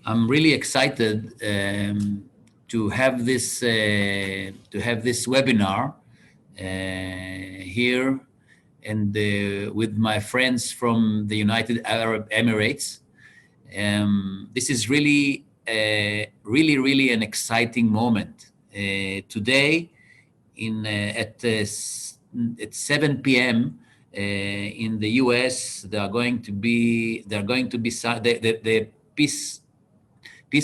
I'm really excited to have this webinar here and with my friends from the United Arab Emirates. This is really an exciting moment. Today, at 7 p.m. In the U.S., the peace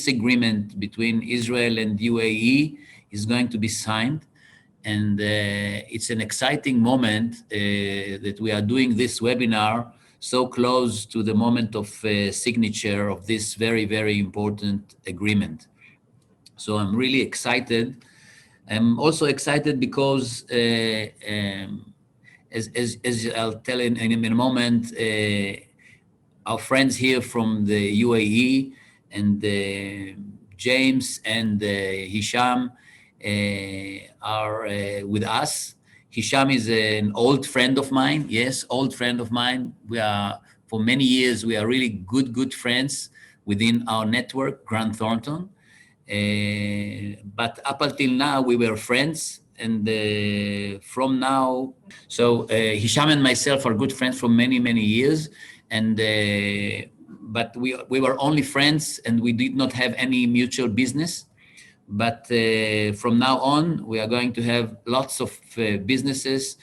agreement between Israel and UAE is going to be signed, and it's an exciting moment that we are doing this webinar so close to the moment of signature of this very important agreement. So I'm really excited. I'm also excited because, as I'll tell in a moment, our friends here from the UAE and James and Hisham are with us. Hisham is an old friend of mine. Yes, old friend of mine. For many years, we are really good friends within our network, Grant Thornton. But up until now, we were friends. And from now, so Hisham and myself are good friends for many years. And but we were only friends, and we did not have any mutual business. But from now on, we are going to have lots of businesses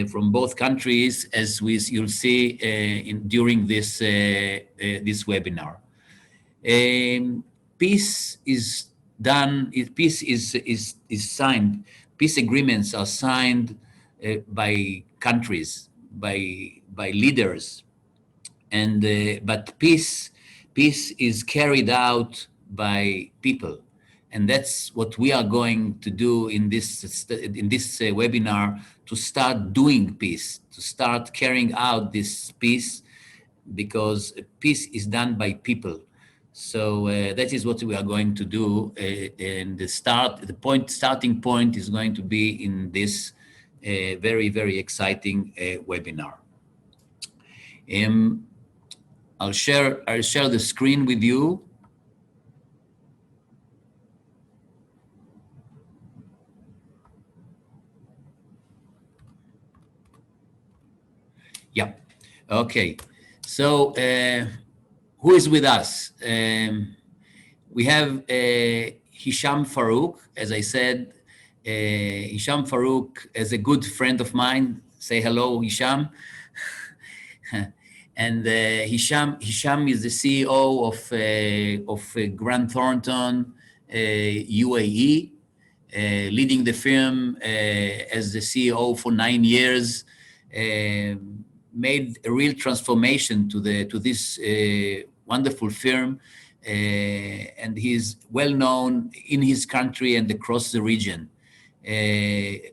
from both countries, as you'll see during this webinar. Peace is done. Peace is signed. Peace agreements are signed by countries, by leaders, and but peace is carried out by people. And that's what we are going to do in this webinar, to start doing peace, to start carrying out this peace, because peace is done by people. So that is what we are going to do. And the starting point is going to be in this very exciting webinar. I'll share the screen with you. Yeah. Okay. So who is with us? We have Hisham Farouk. As I said, Hisham Farouk is a good friend of mine. Say hello, Hisham. And Hisham is the CEO of Grant Thornton UAE, leading the firm as the CEO for 9 years. Made a real transformation to this wonderful firm, and he's well known in his country and across the region. A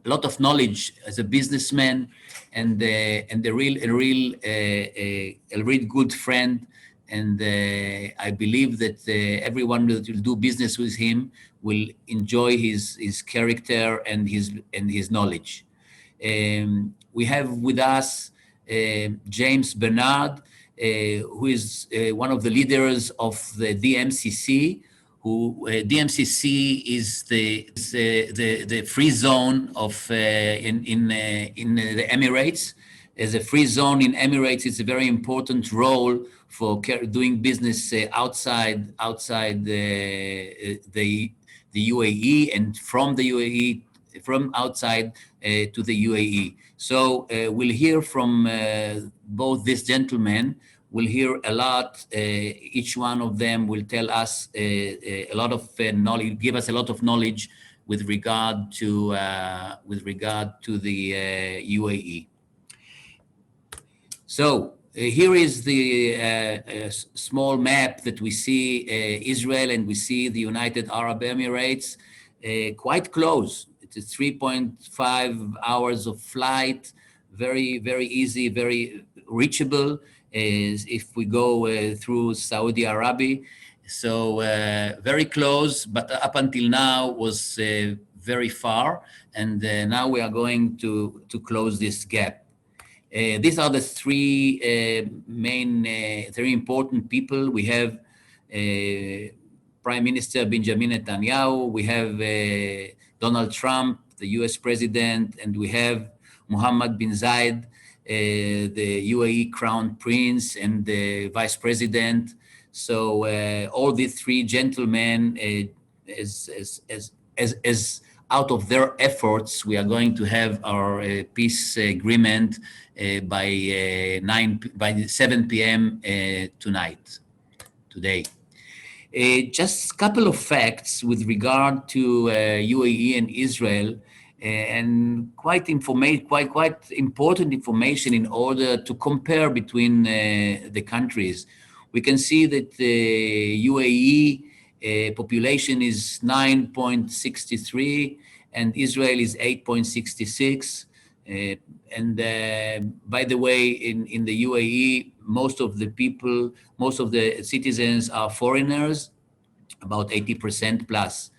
lot of knowledge as a businessman, and a real good friend. And I believe that everyone that will do business with him will enjoy his character and his knowledge. We have with us James Bernard, who is one of the leaders of the DMCC. DMCC is the free zone of in the Emirates. As a free zone in Emirates, it's a very important role for doing business outside the UAE, and from the UAE, from outside to the UAE. So we'll hear from both these gentlemen. We'll hear a lot. Each one of them will tell us a lot of knowledge, give us a lot of knowledge with regard to the UAE. So here is the small map that we see Israel, and we see the United Arab Emirates quite close. It's 3.5 hours of flight, very easy, very reachable if we go through Saudi Arabia. So very close, but up until now was very far, and now we are going to close this gap. These are the three main, very important people. We have Prime Minister Benjamin Netanyahu, we have Donald Trump, the US President, and we have Mohammed bin Zayed, the UAE Crown Prince and the Vice President. So all these three gentlemen, as out of their efforts, we are going to have our peace agreement by 7 p.m. today. Just a couple of facts with regard to UAE and Israel, and quite important information in order to compare between the countries. We can see that the UAE population is 9.63 and Israel is 8.66. And by the way, in the UAE, most of the citizens are foreigners, about 80% plus.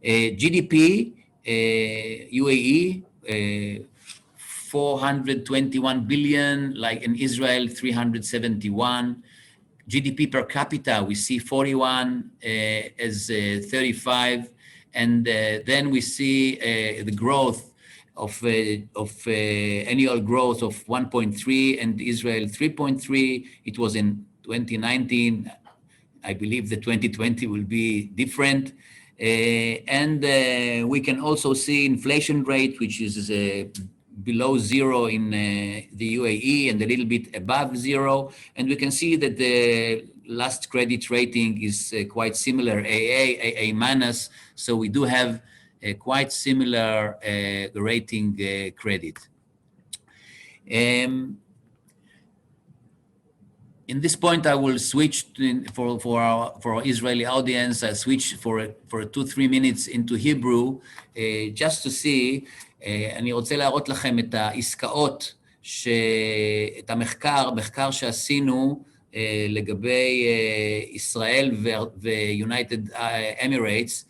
GDP, UAE, 421 billion, like in Israel, 371. GDP per capita, we see 41 as 35, and then we see the growth of annual growth of 1.3, and Israel 3.3. It was in 2019. I believe that 2020 will be different. And we can also see inflation rate, which is below zero in the UAE and a little bit above zero. And we can see that the last credit rating is quite similar, AA minus. So we do have a quite similar rating credit. In this point, I will switch for our Israeli audience. I switch for 2-3 minutes into Hebrew, just to see. אני רוצה להראות לכם את העסקאות, את המחקר שעשינו לגבי ישראל ויונייטד אמירייטס,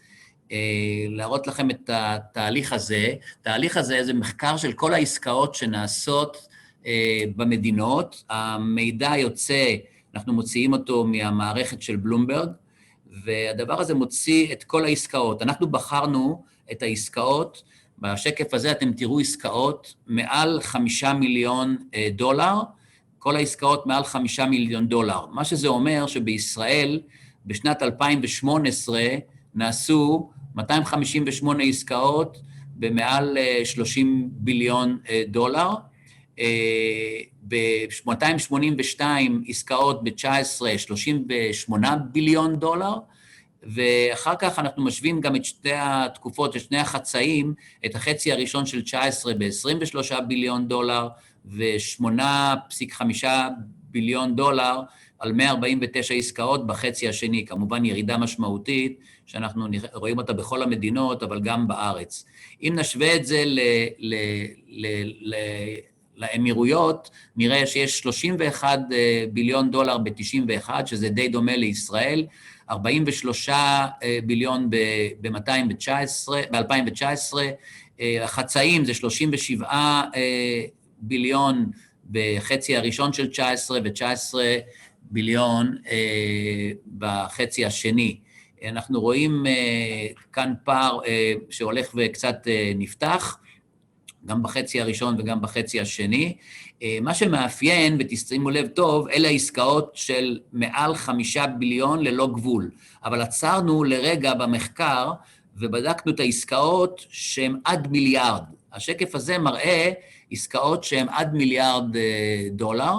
להראות לכם את התהליך הזה. התהליך הזה זה מחקר של כל העסקאות שנעשות במדינות. המידע יוצא, אנחנו מוציאים אותו מהמערכת של בלומברג, והדבר הזה מוציא את כל העסקאות. אנחנו בחרנו את העסקאות, בשקף הזה אתם תראו עסקאות מעל 5 מיליון דולר, כל העסקאות מעל 5 מיליון דולר. מה שזה אומר שבישראל בשנת 2018 נעשו 258 עסקאות במעל 30 ביליון דולר, ב-282 עסקאות ב-19, 38 ביליון דולר, ואחר כך אנחנו משווים גם את שתי התקופות, את שני החצאים, את החצי הראשון של 19 ב-23 ביליון דולר, ו8.5 ביליון דולר על 149 עסקאות בחצי השני, כמובן ירידה משמעותית, שאנחנו רואים אותה בכל המדינות, אבל גם בארץ. אם נשווה את זה לאמירויות, נראה שיש 31 ביליון דולר ב-91, שזה די דומה לישראל, 43 ביליון ב-2019, החצאים זה 37 ביליון בחצי הראשון של 19, ו-19 ביליון בחצי השני. אנחנו רואים כאן פער שהולך וקצת נפתח, גם בחצי הראשון וגם בחצי השני. מה שמאפיין, ותשימו לב טוב, אלה העסקאות של מעל 5 ביליון ללא גבול. אבל עצרנו לרגע במחקר ובדקנו את העסקאות שהן עד מיליארד. השקף הזה מראה עסקאות שהן עד מיליארד דולר,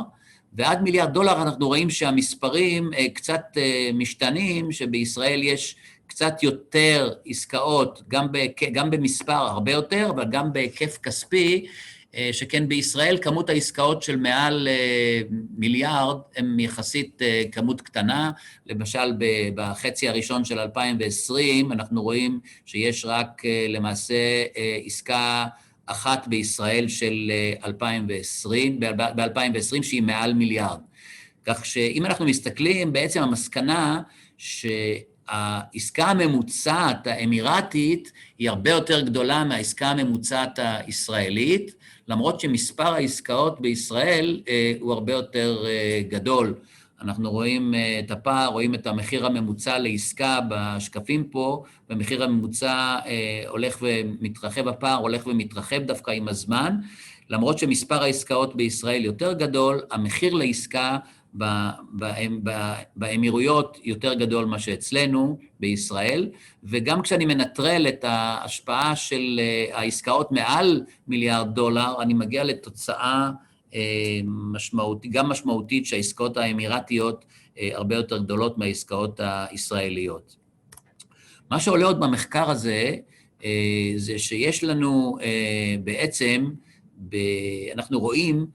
ועד מיליארד דולר אנחנו רואים שהמספרים קצת משתנים, שבישראל יש קצת יותר עסקאות, גם במספר הרבה יותר, אבל גם בהיקף כספי, שכן בישראל כמות העסקאות של מעל מיליארד הם יחסית כמות קטנה. למשל בחצי הראשון של 2020 אנחנו רואים שיש רק למעשה עסקה אחת בישראל של 2020, ב-2020 שהיא מעל מיליארד. כך שאם אנחנו מסתכלים, בעצם המסקנה העסקה הממוצעת האמירתית היא הרבה יותר גדולה מהעסקה הממוצעת הישראלית, למרות שמספר העסקאות בישראל הוא הרבה יותר גדול. אנחנו רואים את הפער, רואים את המחיר הממוצע לעסקה בשקפים פה, והמחיר הממוצע הולך ומתרחב, הפער הולך ומתרחב דווקא עם הזמן, למרות שמספר העסקאות בישראל יותר גדול, המחיר לעסקה באמירויות יותר גדול מה שאצלנו בישראל, וגם כשאני מנטרל את ההשפעה של העסקאות מעל $1 מיליארד, אני מגיע לתוצאה משמעותית, גם משמעותית שהעסקאות האמירתיות הרבה יותר גדולות מהעסקאות הישראליות. מה שעולה עוד במחקר הזה, זה שיש לנו בעצם, אנחנו רואים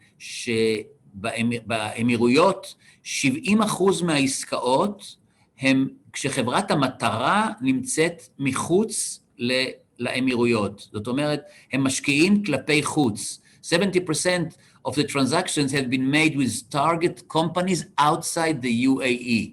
שבאמירויות 70% מהעסקאות הם כשחברת המטרה נמצאת מחוץ לאמירויות. זאת אומרת, הם משקיעים כלפי חוץ. 70% of the transactions have been made with target companies outside the UAE.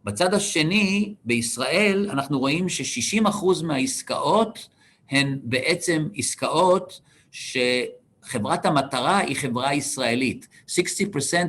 בצד השני, בישראל, אנחנו רואים ש60% מהעסקאות הן בעצם עסקאות שחברת המטרה היא חברה ישראלית. 60%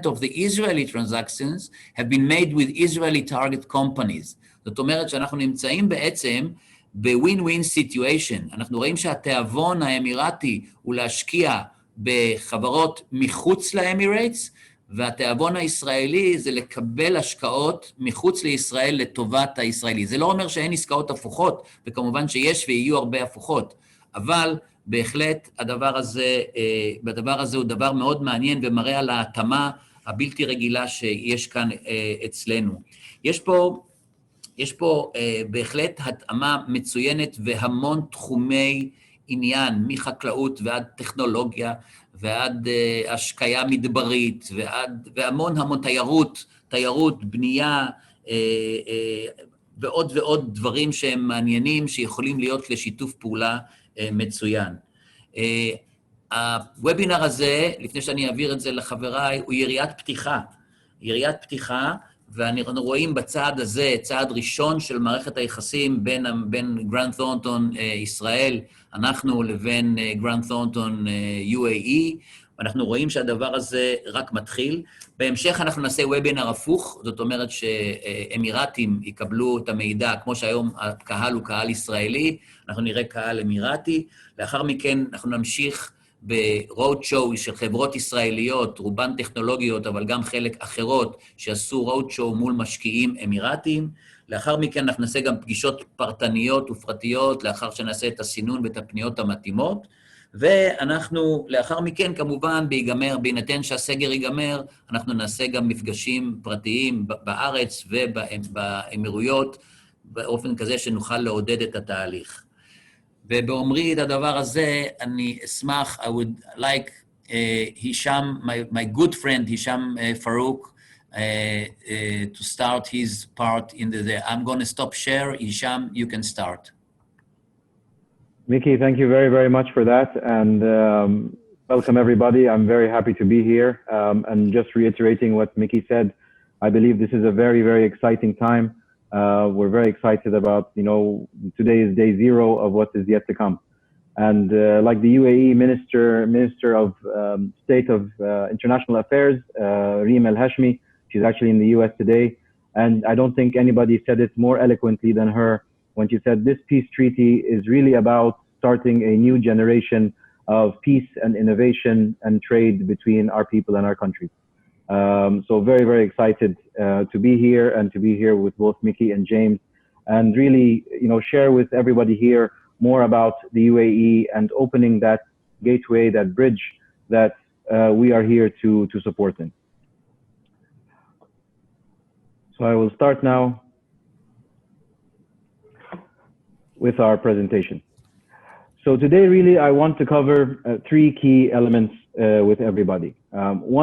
of the Israeli transactions have been made with Israeli target companies. זאת אומרת שאנחנו נמצאים בעצם ב-win-win situation. אנחנו רואים שהתיאבון האמירתי הוא להשקיע בחברות מחוץ לאמירייטס, והתיאבון הישראלי זה לקבל השקעות מחוץ לישראל לטובת הישראלי. זה לא אומר שאין עסקאות הפוכות, וכמובן שיש ויהיו הרבה הפוכות, אבל בהחלט הדבר הזה הוא דבר מאוד מעניין ומראה על ההתאמה הבלתי רגילה שיש כאן אצלנו. יש פה בהחלט התאמה מצוינת והמון תחומי עניין, מחקלאות ועד טכנולוגיה, ועד השקיה מדברית, והמון תיירות, בנייה, ועוד ועוד דברים שהם מעניינים, שיכולים להיות לשיתוף פעולה מצוין. הוובינר הזה, לפני שאני אעביר את זה לחבריי, הוא יריית פתיחה, ואנחנו רואים בצעד הזה, צעד ראשון של מערכת היחסים בין גרנד תורנטון ישראל, אנחנו לבין גרנד תורנטון UAE, ואנחנו רואים שהדבר הזה רק מתחיל. בהמשך אנחנו נעשה וובינר הפוך, זאת אומרת שאמירתים יקבלו את המידע, כמו שהיום הקהל הוא קהל ישראלי, אנחנו נראה קהל אמירתי, לאחר מכן אנחנו נמשיך ברוד שואו של חברות ישראליות, רובן טכנולוגיות, אבל גם חלק אחרות שעשו רוד שואו מול משקיעים אמירתיים. לאחר מכן אנחנו נעשה גם פגישות פרטניות ופרטיות, לאחר שנעשה את הסינון ואת הפניות המתאימות, ואנחנו לאחר מכן כמובן בהינתן שהסגר ייגמר, אנחנו נעשה גם מפגשים פרטיים בארץ ובאמירויות, באופן כזה שנוכל לעודד את התהליך. ובאומרי את הדבר הזה, אני אשמח, I would like Hisham, my good friend Hisham Farouk, to start his part in the I'm going to stop share. Hisham, you can start. Mickey, thank you very, very much for that. And welcome everybody. I'm very happy to be here. And just reiterating what Mickey said, I believe this is a very, very exciting time. We're very excited about, today is day 0 of what is yet to come. And like the UAE Minister of State of International Affairs, Reem El-Hashmi, she's actually in the US today. And I don't think anybody said it more eloquently than her when she said this peace treaty is really about starting a new generation of peace and innovation and trade between our people and our countries. So very, very excited to be here and to be here with both Mickey and James and really, share with everybody here more about the UAE and opening that gateway, that bridge that we are here to support in. So I will start now with our presentation. So today really I want to cover 3 key elements with everybody.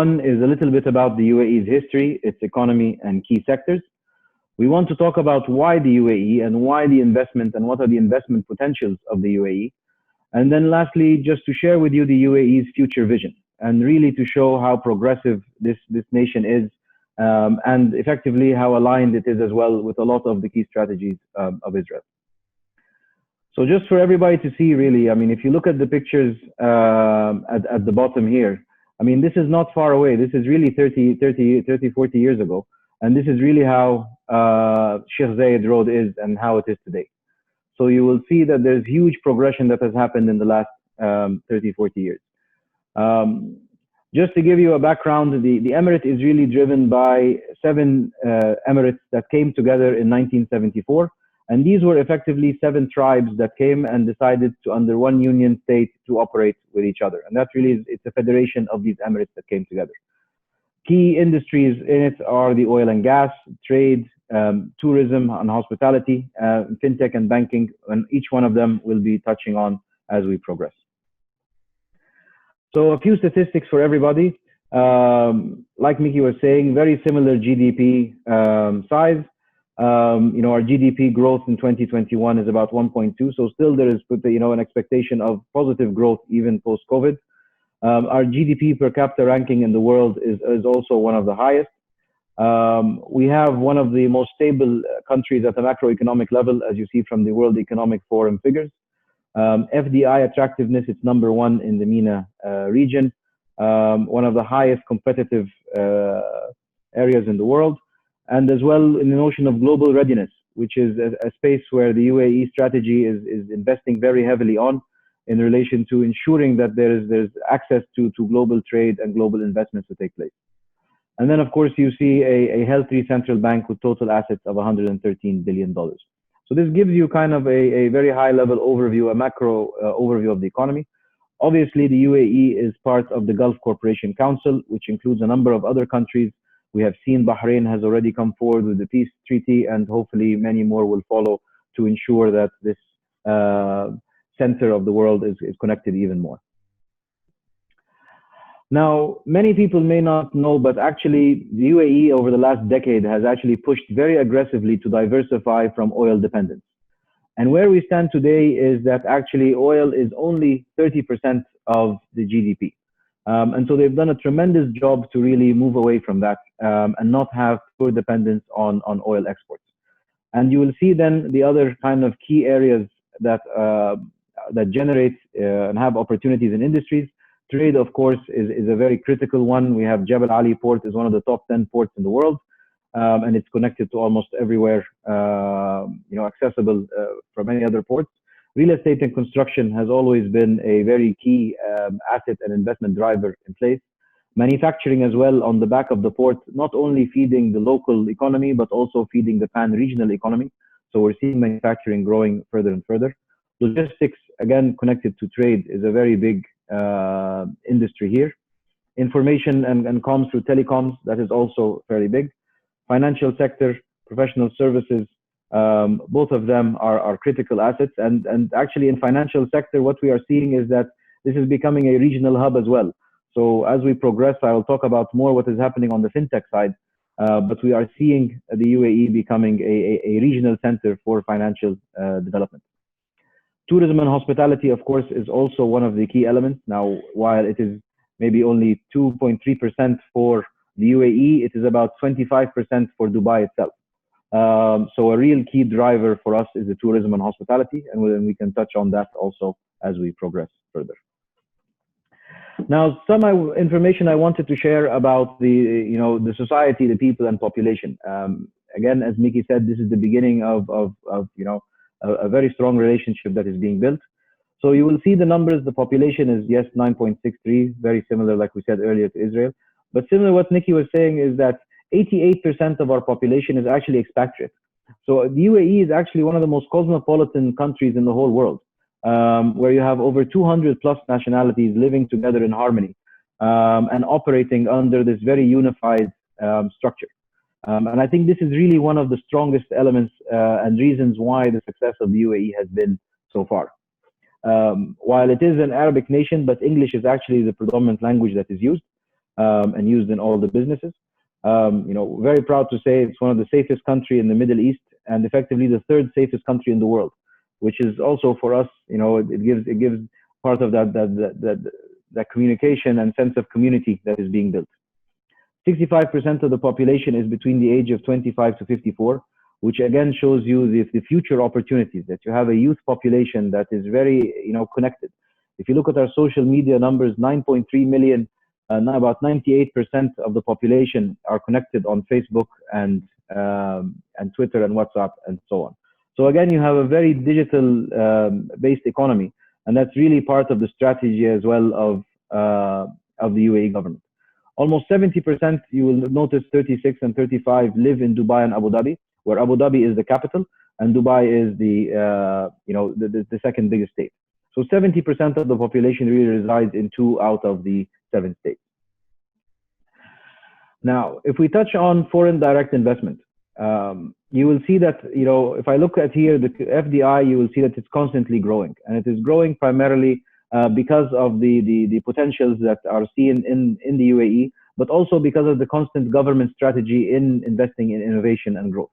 One is a little bit about the UAE's history, its economy and key sectors. We want to talk about why the UAE and why the investment and what are the investment potentials of the UAE. And then lastly, just to share with you the UAE's future vision and really to show how progressive this nation is and effectively how aligned it is as well with a lot of the key strategies of Israel. So just for everybody to see, really, I mean, if you look at the pictures at the bottom here, I mean, this is not far away. This is really 40 years ago. And this is really how Sheikh Zayed Road is and how it is today. So you will see that there's huge progression that has happened in the last 30, 40 years. Just to give you a background, the emirate is really driven by 7 emirates that came together in 1974. And these were effectively 7 tribes that came and decided to, under one union state, to operate with each other. And that really is, it's a federation of these emirates that came together. Key industries in it are the oil and gas, trade, tourism and hospitality, fintech and banking, and each one of them will be touching on as we progress. So a few statistics for everybody. Like Mickey was saying, very similar GDP size. You know, our GDP growth in 2021 is about 1.2. So still there is, you know, an expectation of positive growth even post-COVID. Our GDP per capita ranking in the world is also one of the highest. We have one of the most stable countries at the macroeconomic level, as you see from the World Economic Forum figures. FDI attractiveness, it's #1 in the MENA region, one of the highest competitive areas in the world. And as well in the notion of global readiness, which is a space where the UAE strategy is investing very heavily on in relation to ensuring that there's access to global trade and global investments to take place. And then, of course, you see a healthy central bank with total assets of $113 billion. So this gives you kind of a very high-level overview, a macro overview of the economy. Obviously, the UAE is part of the Gulf Cooperation Council, which includes a number of other countries. We have seen Bahrain has already come forward with the peace treaty, and hopefully many more will follow to ensure that this center of the world is connected even more. Now, many people may not know, but actually the UAE over the last decade has actually pushed very aggressively to diversify from oil dependence. And where we stand today is that actually oil is only 30% of the GDP. And so they've done a tremendous job to really move away from that and not have poor dependence on oil exports. And you will see then the other kind of key areas that generate and have opportunities in industries. Trade, of course, is a very critical one. We have Jebel Ali port is one of the top 10 ports in the world, and it's connected to almost everywhere, you know, accessible from any other ports. Real estate and construction has always been a very key asset and investment driver in place. Manufacturing as well on the back of the port, not only feeding the local economy, but also feeding the pan-regional economy. So we're seeing manufacturing growing further and further. Logistics, again, connected to trade, is a very big industry here. Information and comms through telecoms, that is also fairly big. Financial sector, professional services, both of them are critical assets. And actually in financial sector, what we are seeing is that this is becoming a regional hub as well. So as we progress, I will talk about more what is happening on the fintech side, but we are seeing the UAE becoming a regional center for financial development. Tourism and hospitality, of course, is also one of the key elements. Now, while it is maybe only 2.3% for the UAE, it is about 25% for Dubai itself. So a real key driver for us is the tourism and hospitality, and we can touch on that also as we progress further. Now, some information I wanted to share about the society, the people, and population. Again, as Mickey said, this is the beginning of a very strong relationship that is being built. So you will see the numbers. The population is, yes, 9.63, very similar, like we said earlier, to Israel. But similar to what Nikki was saying is that 88% of our population is actually expatriate. So the UAE is actually one of the most cosmopolitan countries in the whole world, where you have over 200 plus nationalities living together in harmony and operating under this very unified structure. And I think this is really one of the strongest elements and reasons why the success of the UAE has been so far. While it is an Arabic nation, but English is actually the predominant language that is used and used in all the businesses. Very proud to say it's one of the safest countries in the Middle East and effectively the third safest country in the world, which is also for us, it gives part of that communication and sense of community that is being built. 65% of the population is between the age of 25 to 54, which again shows you the future opportunities, that you have a youth population that is very, connected. If you look at our social media numbers, 9.3 million, about 98% of the population are connected on Facebook and Twitter and WhatsApp and so on. So again, you have a very digital based economy, and that's really part of the strategy as well of the UAE government. Almost 70%, you will notice 36 and 35 live in Dubai and Abu Dhabi, where Abu Dhabi is the capital and Dubai is the second biggest state. So 70% of the population really resides in 2 out of the 7 states. Now, if we touch on foreign direct investment, you will see that, if I look at here, the FDI, you will see that it's constantly growing, and it is growing primarily because of the potentials that are seen in the UAE, but also because of the constant government strategy in investing in innovation and growth.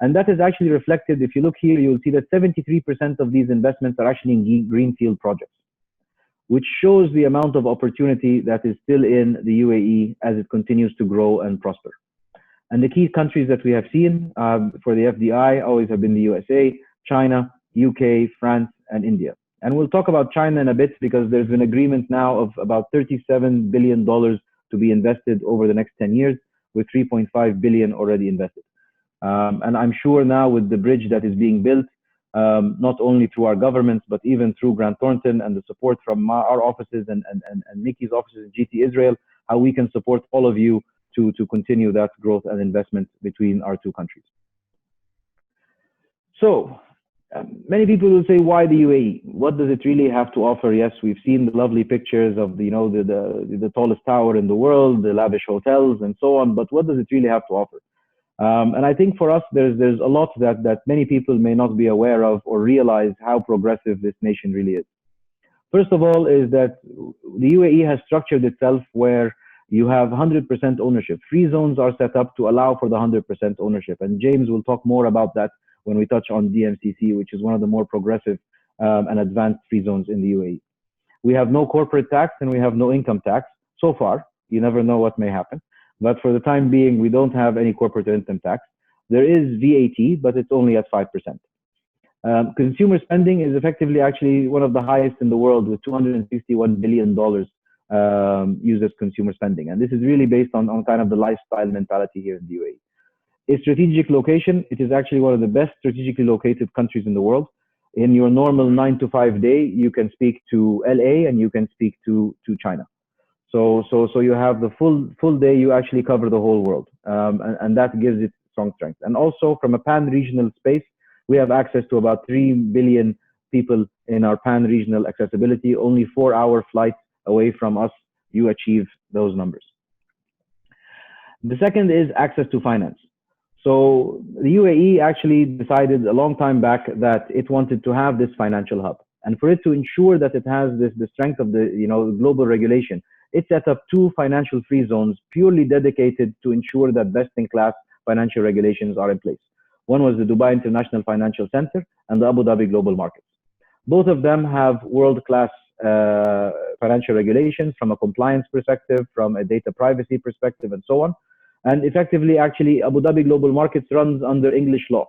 And that is actually reflected. If you look here, you'll see that 73% of these investments are actually in greenfield projects, which shows the amount of opportunity that is still in the UAE as it continues to grow and prosper. And the key countries that we have seen for the FDI always have been the USA, China, UK, France, and India. And we'll talk about China in a bit, because there's an agreement now of about $37 billion to be invested over the next 10 years, with 3.5 billion already invested. And I'm sure now with the bridge that is being built, not only through our governments, but even through Grant Thornton and the support from our offices and Mickey's offices in GT Israel, how we can support all of you to continue that growth and investment between our 2 countries. So many people will say, why the UAE? What does it really have to offer? Yes, we've seen the lovely pictures of the tallest tower in the world, the lavish hotels and so on, but what does it really have to offer? And I think for us, there's a lot that many people may not be aware of or realize how progressive this nation really is. First of all is that the UAE has structured itself where you have 100% ownership. Free zones are set up to allow for the 100% ownership. And James will talk more about that when we touch on DMCC, which is one of the more progressive and advanced free zones in the UAE. We have no corporate tax and we have no income tax so far. You never know what may happen. But for the time being, we don't have any corporate income tax. There is VAT, but it's only at 5%. Consumer spending is effectively actually one of the highest in the world, with $261 billion used as consumer spending. And this is really based on kind of the lifestyle mentality here in the UAE. Its strategic location, it is actually one of the best strategically located countries in the world. In your normal 9 to 5 day, you can speak to LA and you can speak to China. So you have the full day, you actually cover the whole world. And that gives it strong strength. And also from a pan-regional space, we have access to about 3 billion people in our pan-regional accessibility. Only 4-hour flights away from us, you achieve those numbers. The second is access to finance. So the UAE actually decided a long time back that it wanted to have this financial hub. And for it to ensure that it has the strength of the global regulation, it set up 2 financial free zones purely dedicated to ensure that best-in-class financial regulations are in place. One was the Dubai International Financial Center and the Abu Dhabi Global Markets. Both of them have world-class financial regulations from a compliance perspective, from a data privacy perspective, and so on. And effectively, actually, Abu Dhabi Global Markets runs under English law.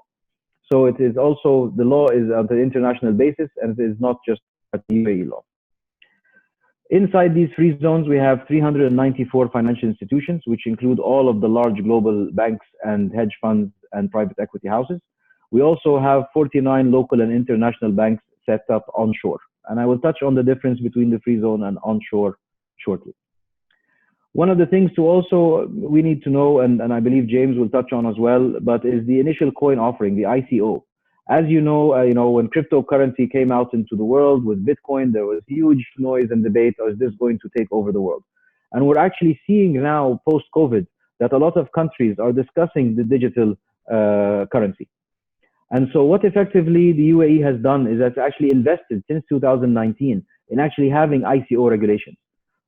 So it is also, the law is on the international basis, and it is not just a UAE law. Inside these free zones, we have 394 financial institutions, which include all of the large global banks and hedge funds and private equity houses. We also have 49 local and international banks set up onshore. And I will touch on the difference between the free zone and onshore shortly. One of the things we need to know, and I believe James will touch on as well, but is the initial coin offering, the ICO. As you know, when cryptocurrency came out into the world with Bitcoin, there was huge noise and debate, is this going to take over the world? And we're actually seeing now, post-COVID, that a lot of countries are discussing the digital currency. And so what effectively the UAE has done is it's actually invested since 2019 in actually having ICO regulations.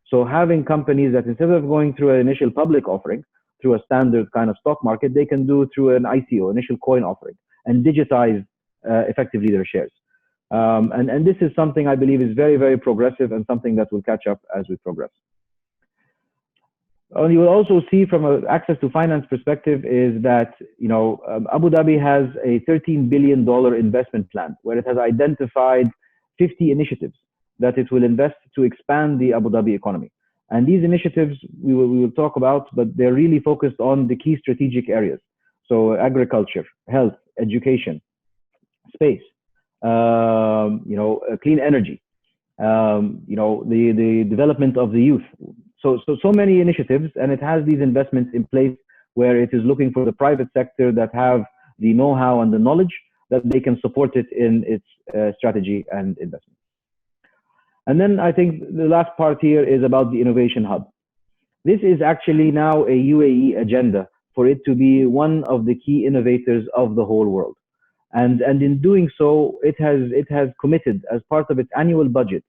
So having companies that instead of going through an initial public offering, through a standard kind of stock market, they can do through an ICO, initial coin offering, and digitize effectively their shares. And this is something I believe is very, very progressive and something that will catch up as we progress. you will also see from an access to finance perspective is that, Abu Dhabi has a $13 billion investment plan where it has identified 50 initiatives that it will invest to expand the Abu Dhabi economy. And these initiatives we will talk about, but they're really focused on the key strategic areas. So agriculture, health, education, space, clean energy, the development of the youth. So many initiatives, and it has these investments in place where it is looking for the private sector that have the know-how and the knowledge that they can support it in its strategy and investment. And then I think the last part here is about the innovation hub. This is actually now a UAE agenda for it to be one of the key innovators of the whole world. And in doing so, it has committed as part of its annual budget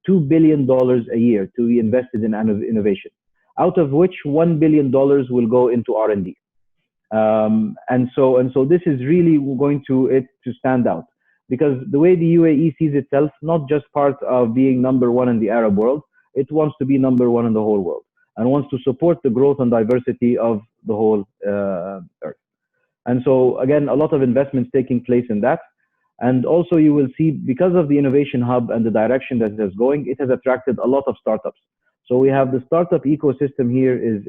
$2 billion a year to be invested in innovation, out of which $1 billion will go into R&D. And so this is really going to stand out, because the way the UAE sees itself, not just part of being number one in the Arab world, it wants to be number one in the whole world and wants to support the growth and diversity of the whole earth. And so again, a lot of investments taking place in that. And also you will see, because of the innovation hub and the direction that it is going, it has attracted a lot of startups. So we have the startup ecosystem here is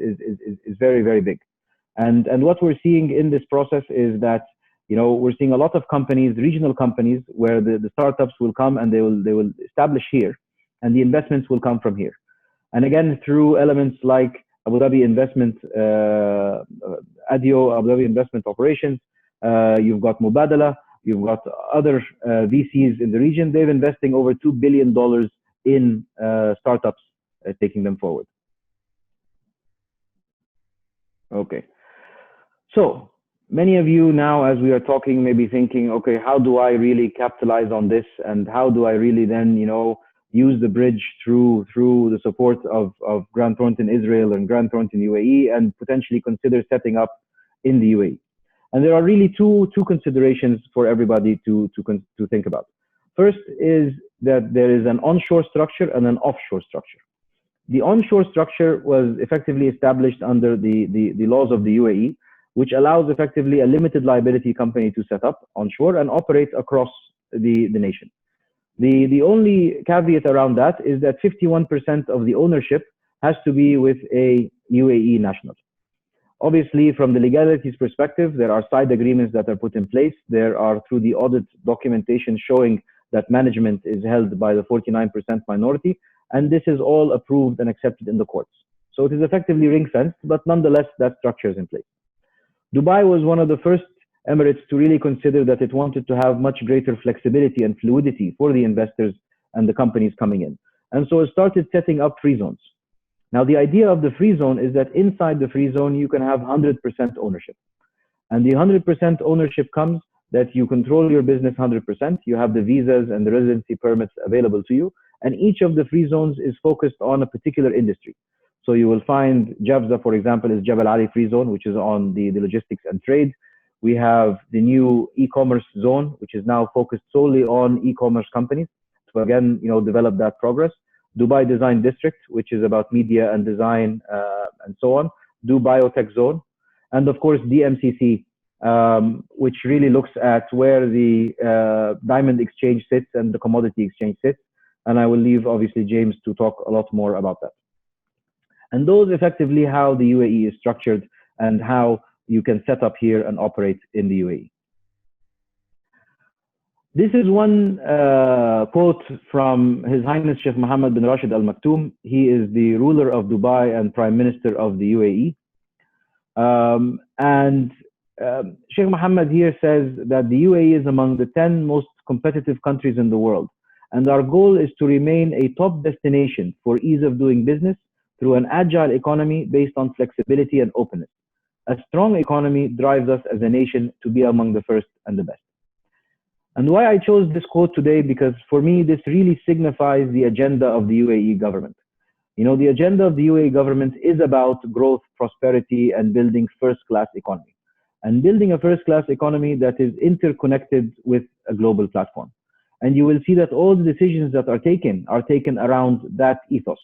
very, very big. And what we're seeing in this process is that, we're seeing a lot of companies, regional companies, where the startups will come and they will establish here, and the investments will come from here. And again, through elements like Abu Dhabi Investment, ADIO, Abu Dhabi Investment Operations, you've got Mubadala, you've got other VCs in the region. They're investing over $2 billion in startups, taking them forward. Okay. So many of you now, as we are talking, may be thinking, okay, how do I really capitalize on this? And how do I really then, use the bridge through the support of Grant Thornton Israel and Grant Thornton UAE, and potentially consider setting up in the UAE? And there are really two considerations for everybody to think about. First is that there is an onshore structure and an offshore structure. The onshore structure was effectively established under the laws of the UAE, which allows effectively a limited liability company to set up onshore and operate across the nation. The only caveat around that is that 51% of the ownership has to be with a UAE national. Obviously, from the legalities perspective, there are side agreements that are put in place. There are, through the audit documentation, showing that management is held by the 49% minority, and this is all approved and accepted in the courts. So it is effectively ring-fenced, but nonetheless, that structure is in place. Dubai was one of the first Emirates to really consider that it wanted to have much greater flexibility and fluidity for the investors and the companies coming in. And so it started setting up free zones. Now, the idea of the free zone is that inside the free zone, you can have 100% ownership. And the 100% ownership comes that you control your business 100%. You have the visas and the residency permits available to you. And each of the free zones is focused on a particular industry. So you will find Jabza, for example, is Jabal Ali Free Zone, which is on the logistics and trade. We have the new e-commerce zone, which is now focused solely on e-commerce companies to, again, develop that progress. Dubai Design District, which is about media and design and so on. Dubai Biotech Zone. And of course, DMCC, which really looks at where the diamond exchange sits and the commodity exchange sits. And I will leave, obviously, James to talk a lot more about that. And those effectively how the UAE is structured and how you can set up here and operate in the UAE. This is one quote from His Highness Sheikh Mohammed bin Rashid Al Maktoum. He is the ruler of Dubai and Prime Minister of the UAE. Sheikh Mohammed here says that the UAE is among the 10 most competitive countries in the world. And our goal is to remain a top destination for ease of doing business through an agile economy based on flexibility and openness. A strong economy drives us as a nation to be among the first and the best. And why I chose this quote today, because for me, this really signifies the agenda of the UAE government. The agenda of the UAE government is about growth, prosperity, and building first-class economy. And building a first-class economy that is interconnected with a global platform. And you will see that all the decisions that are taken around that ethos,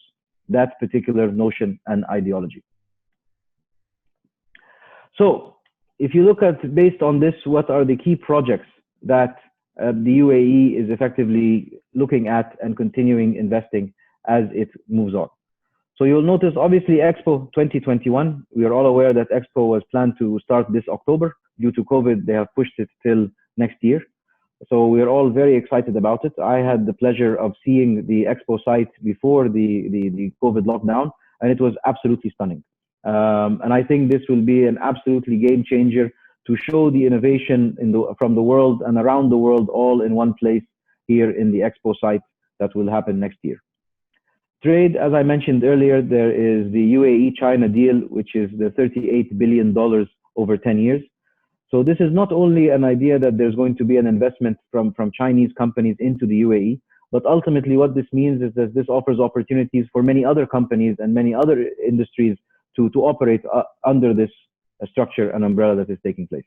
that particular notion and ideology. So if you look at, based on this, what are the key projects that the UAE is effectively looking at and continuing investing as it moves on? So you'll notice, obviously, Expo 2021, we are all aware that Expo was planned to start this October. Due to COVID, they have pushed it till next year. So we're all very excited about it. I had the pleasure of seeing the Expo site before the COVID lockdown, and it was absolutely stunning. And I think this will be an absolutely game changer to show the innovation from the world and around the world all in one place here in the Expo site that will happen next year. Trade, as I mentioned earlier, there is the Uae China Deal, which is the $38 billion over 10 years. So this is not only an idea that there's going to be an investment from Chinese companies into the UAE, but ultimately what this means is that this offers opportunities for many other companies and many other industries to operate under this structure and umbrella that is taking place.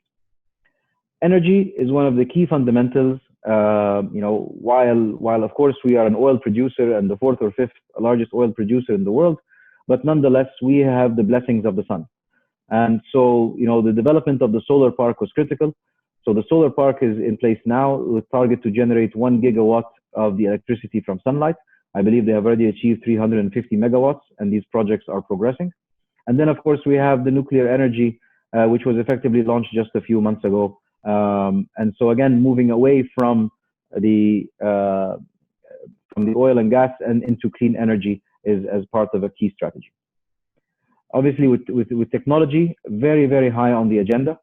Energy is one of the key fundamentals. While of course we are an oil producer and the fourth or fifth largest oil producer in the world, but nonetheless we have the blessings of the sun. And so, the development of the solar park was critical. So the solar park is in place now with target to generate 1 gigawatt of the electricity from sunlight. I believe they have already achieved 350 megawatts, and these projects are progressing. And then, of course, we have the nuclear energy, which was effectively launched just a few months ago. And so, again, moving away from the oil and gas and into clean energy is as part of a key strategy. Obviously, with technology, very, very high on the agenda.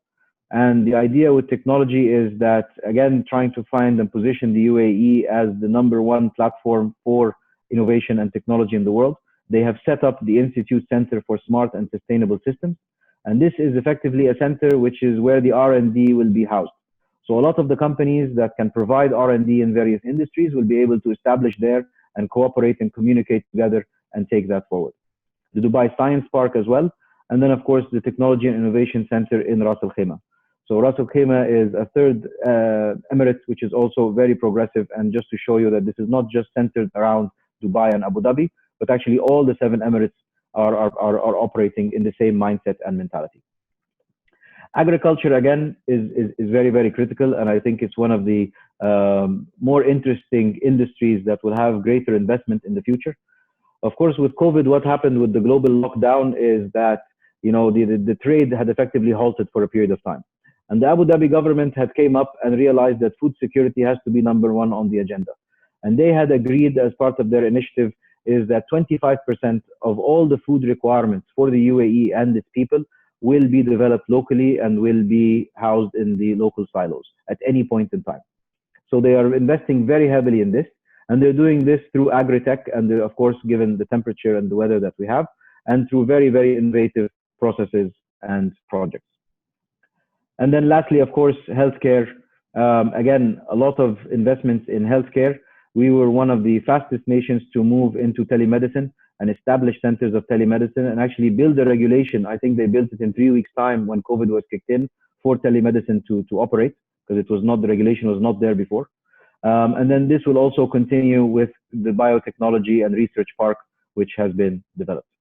And the idea with technology is that, again, trying to find and position the UAE as the #1 platform for innovation and technology in the world. They have set up the Institute Center for Smart and Sustainable Systems. And this is effectively a center which is where the R&D will be housed. So a lot of the companies that can provide R&D in various industries will be able to establish there and cooperate and communicate together and take that forward. The Dubai Science Park as well. And then, of course, the Technology and Innovation Center in Ras Al Khaimah. So Ras Al Khaimah is a third emirate, which is also very progressive. And just to show you that this is not just centered around Dubai and Abu Dhabi, but actually all the 7 emirates are operating in the same mindset and mentality. Agriculture, again, is very, very critical. And I think it's one of the more interesting industries that will have greater investment in the future. Of course, with COVID, what happened with the global lockdown is that, the trade had effectively halted for a period of time. And the Abu Dhabi government had came up and realized that food security has to be #1 on the agenda. And they had agreed as part of their initiative is that 25% of all the food requirements for the UAE and its people will be developed locally and will be housed in the local silos at any point in time. So they are investing very heavily in this. And they're doing this through agri-tech, and of course, given the temperature and the weather that we have, and through very, very innovative processes and projects. And then lastly, of course, healthcare. Again, a lot of investments in healthcare. We were one of the fastest nations to move into telemedicine and establish centers of telemedicine and actually build a regulation. I think they built it in 3 weeks' time when COVID was kicked in for telemedicine to operate, because the regulation was not there before. And then this will also continue with the biotechnology and research park, which has been developed.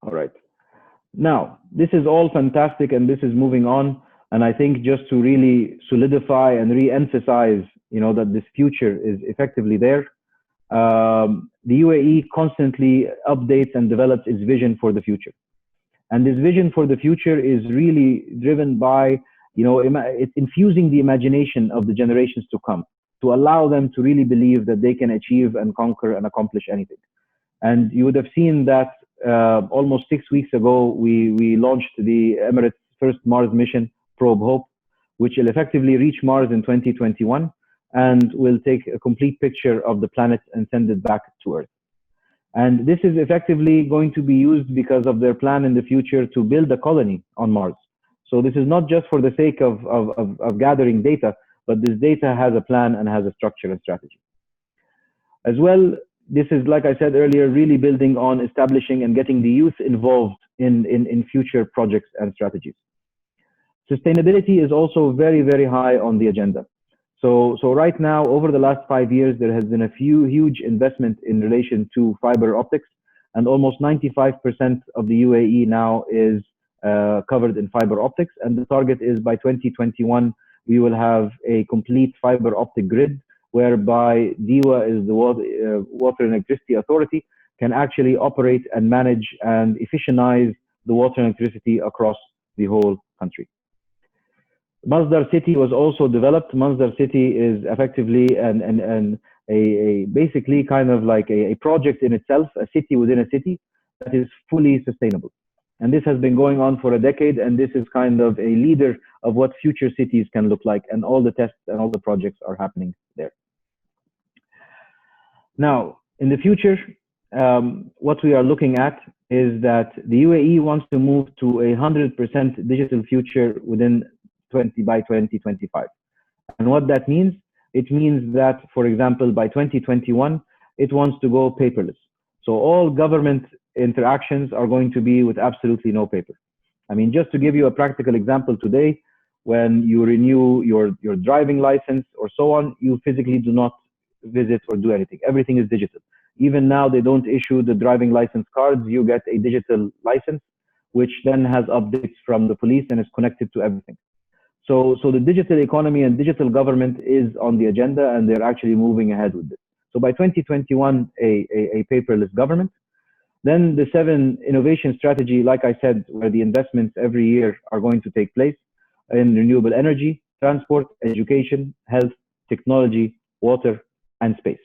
All right. Now, this is all fantastic and this is moving on. And I think just to really solidify and re-emphasize, that this future is effectively there. The UAE constantly updates and develops its vision for the future. And this vision for the future is really driven by it's infusing the imagination of the generations to come to allow them to really believe that they can achieve and conquer and accomplish anything. And you would have seen that almost 6 weeks ago, we launched the Emirates' first Mars mission, Probe Hope, which will effectively reach Mars in 2021 and will take a complete picture of the planet and send it back to Earth. And this is effectively going to be used because of their plan in the future to build a colony on Mars. So this is not just for the sake of gathering data, but this data has a plan and has a structure and strategy. As well, this is, like I said earlier, really building on establishing and getting the youth involved in future projects and strategies. Sustainability is also very, very high on the agenda. So right now, over the last 5 years, there has been a huge investment in relation to fiber optics. and almost 95% of the UAE now is covered in fiber optics. And the target is by 2021, we will have a complete fiber optic grid, whereby DEWA is the Water and Electricity Authority, can actually operate and manage and efficientize the water and electricity across the whole country. Mazda City was also developed. Mazda City is effectively basically kind of like a project in itself, a city within a city that is fully sustainable. And this has been going on for a decade, and this is kind of a leader of what future cities can look like, and all the tests and all the projects are happening there. Now, in the future, what we are looking at is that the UAE wants to move to a 100% digital future by 2025. And what that means, it means that, for example, by 2021, it wants to go paperless. So all government interactions are going to be with absolutely no paper. I mean, just to give you a practical example today, when you renew your driving license or so on, you physically do not visit or do anything. Everything is digital. Even now, they don't issue the driving license cards. You get a digital license, which then has updates from the police and is connected to everything. So the digital economy and digital government is on the agenda, and they're actually moving ahead with this. So by 2021, a paperless government. Then the 7 innovation strategy, like I said, where the investments every year are going to take place in renewable energy, transport, education, health, technology, water, and space.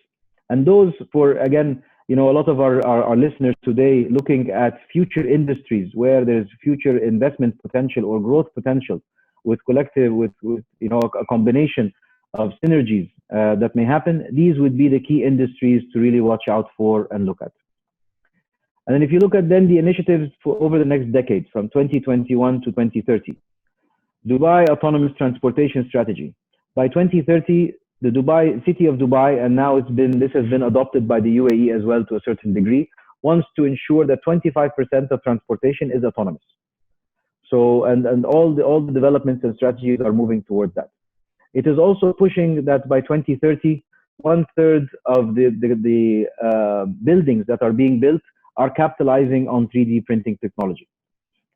And those for, again, you know, a lot of our listeners today looking at future industries where there's future investment potential or growth potential with you know, a combination of synergies that may happen. These would be the key industries to really watch out for and look at. And then if you look at then the initiatives for over the next decade, from 2021 to 2030, Dubai Autonomous Transportation Strategy. By 2030, the city of Dubai, and now this has been adopted by the UAE as well to a certain degree, wants to ensure that 25% of transportation is autonomous. So, and all the developments and strategies are moving towards that. It is also pushing that by 2030, 1/3 of the buildings that are being built are capitalizing on 3D printing technology.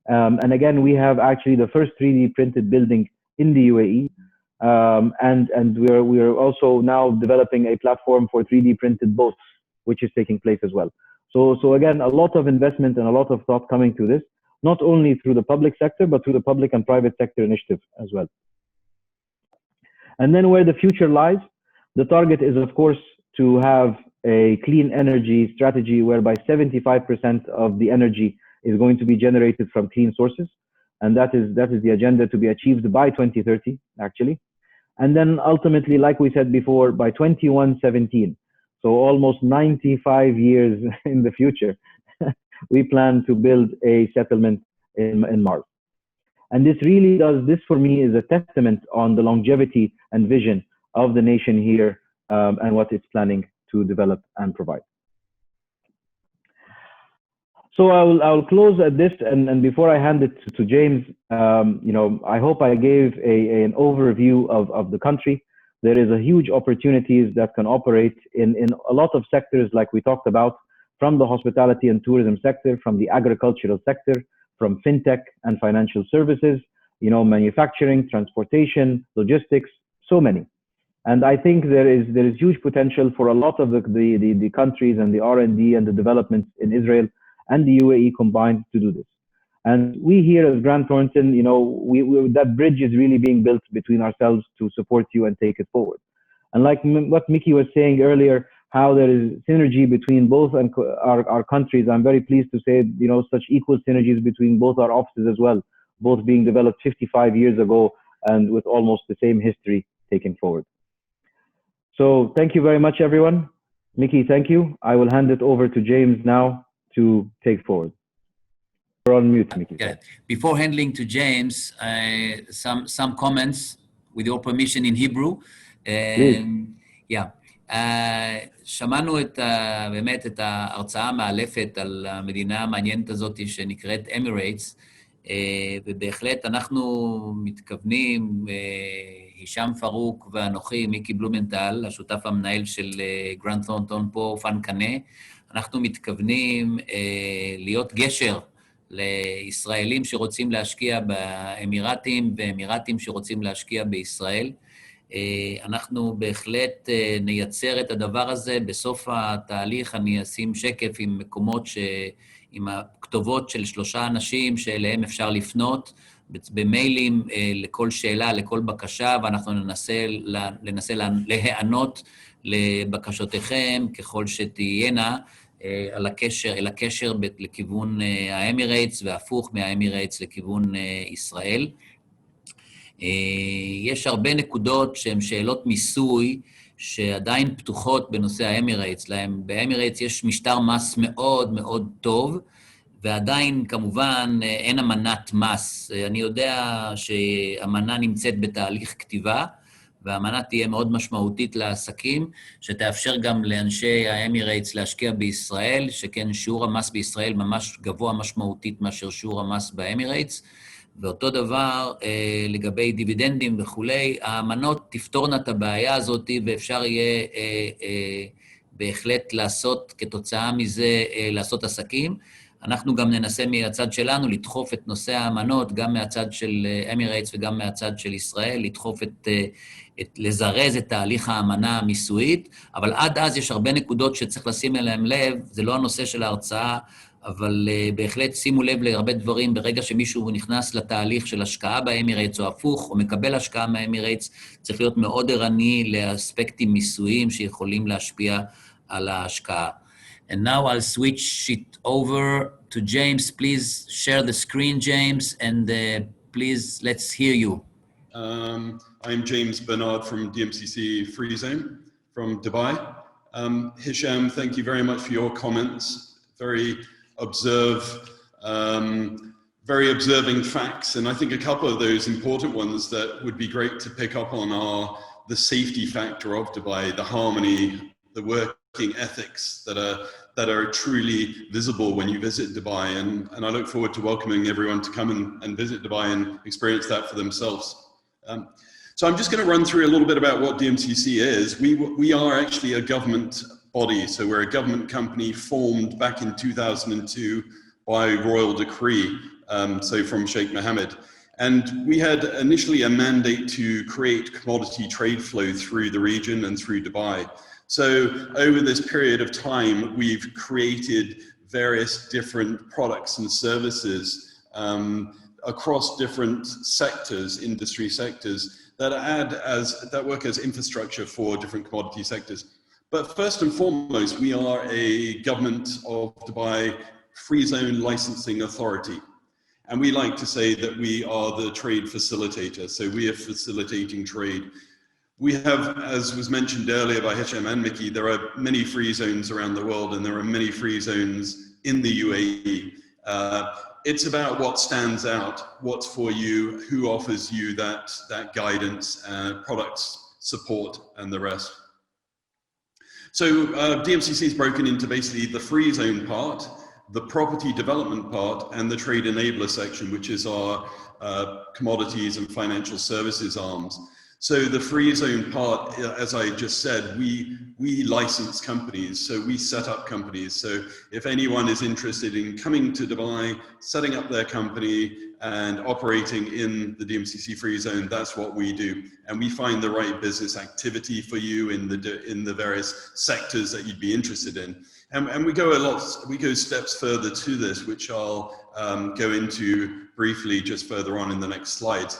And again, we have actually the first 3D printed building in the UAE. And we are also now developing a platform for 3D printed boats, which is taking place as well. So again, a lot of investment and a lot of thought coming to this, not only through the public sector, but through the public and private sector initiatives as well. And then where the future lies, the target is, of course, to have a clean energy strategy whereby 75% of the energy is going to be generated from clean sources. And that is the agenda to be achieved by 2030, actually. And then ultimately, like we said before, by 2117, so almost 95 years in the future, we plan to build a settlement in Mars. And this for me is a testament on the longevity and vision of the nation here and what it's planning to develop and provide. So I'll close at this, and before I hand it to James, you know, I hope I gave an overview of the country. There is a huge opportunities that can operate in a lot of sectors, like we talked about, from the hospitality and tourism sector, from the agricultural sector, from fintech and financial services, you know, manufacturing, transportation, logistics, so many. And I think there is huge potential for a lot of the countries and the R&D and the developments in Israel and the UAE combined to do this. And we here as Grant Thornton, you know, that bridge is really being built between ourselves to support you and take it forward. And like what Mickey was saying earlier, how there is synergy between both our countries, I'm very pleased to say, you know, such equal synergies between both our offices as well, both being developed 55 years ago and with almost the same history taken forward. So thank you very much, everyone. Mickey, thank you. I will hand it over to James now to take forward. You're on mute, Mickey. Yeah. Before handing to James, some comments, with your permission, in Hebrew. Yeah. שמענו באמת את ההרצאה המאלפת על המדינה המעניינת הזאת שנקראת האמירויות, ובהחלט אנחנו מתכוונים, הישאם פרוק ואנוכי, מיקי בלומנטל, השותף המנהל של גרנט תורנטון פה, פן קנה, אנחנו מתכוונים להיות גשר לישראלים שרוצים להשקיע באמירתים ואמירתים שרוצים להשקיע בישראל. אנחנו בהחלט נייצר את הדבר הזה. בסוף התהליך אני אשים שקף עם מקומות עם הכתובות של 3 אנשים שאליהם אפשר לפנות במיילים לכל שאלה, לכל בקשה, ואנחנו ננסה להיענות לבקשותיכם ככל שתהיינה אל הקשר לכיוון האמירייטס והפוך מהאמירייטס לכיוון ישראל. יש הרבה נקודות שהן שאלות מיסוי שעדיין פתוחות בנושא האמירייטס. באמירייטס יש משטר מס מאוד מאוד טוב, ועדיין כמובן אין אמנת מס. אני יודע שהאמנה נמצאת בתהליך כתיבה, והאמנה תהיה מאוד משמעותית לעסקים, שתאפשר גם לאנשי האמירייטס להשקיע בישראל, שכן שיעור המס בישראל ממש גבוה משמעותית מאשר שיעור המס באמירייטס, ואותו דבר לגבי דיבידנדים וכולי, האמנות תפתורנה את הבעיה הזאת, ואפשר יהיה בהחלט לעשות כתוצאה מזה, לעשות עסקים. אנחנו גם ננסה מהצד שלנו לדחוף את נושא האמנות, גם מהצד של אמירייטס וגם מהצד של ישראל, לדחוף לזרז את תהליך האמנה המיסויית, אבל עד אז יש הרבה נקודות שצריך לשים אליהם לב, זה לא הנושא של ההרצאה, אבל בהחלט שימו לב להרבה דברים, ברגע שמישהו נכנס לתהליך של השקעה באמירייטס או הפוך, או מקבל השקעה מהאמירייטס, צריך להיות מאוד ערני לאספקטים מיסויים שיכולים להשפיע על ההשקעה. And now I'll switch it over to James. Please share the screen, James, and please, let's hear you. I'm James Bernard from DMCC Free Zone from Dubai. Hisham, thank you very much for your comments. Very observing facts, and I think a couple of those important ones that would be great to pick up on are the safety factor of Dubai, the harmony, the working ethics that are truly visible when you visit Dubai, and I look forward to welcoming everyone to come and visit Dubai and experience that for themselves. So I'm just going to run through a little bit about what DMCC is. We are actually a government body, so we're a government company formed back in 2002 by royal decree, so from Sheikh Mohammed. And we had initially a mandate to create commodity trade flow through the region and through Dubai. So over this period of time, we've created various different products and services across different sectors, industry sectors, that work as infrastructure for different commodity sectors. But first and foremost, we are a government of Dubai free zone licensing authority. And we like to say that we are the trade facilitator. So we are facilitating trade. We have, as was mentioned earlier by Hisham and Mickey, there are many free zones around the world, and there are many free zones in the UAE. It's about what stands out, what's for you, who offers you that guidance, products, support, and the rest. So DMCC is broken into basically the free zone part, the property development part, and the trade enabler section, which is our commodities and financial services arms. So the free zone part, as I just said, we license companies, so we set up companies. So if anyone is interested in coming to Dubai, setting up their company and operating in the DMCC free zone, that's what we do. And we find the right business activity for you in the various sectors that you'd be interested in. And we go steps further to this, which I'll go into briefly just further on in the next slides.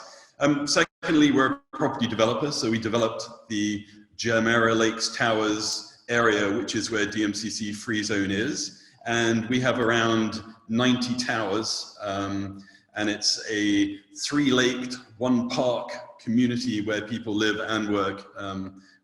Secondly, we're a property developer, so we developed the Jumeirah Lakes Towers area, which is where DMCC Free Zone is, and we have around 90 towers, and it's a 3-laked, 1-park community where people live and work,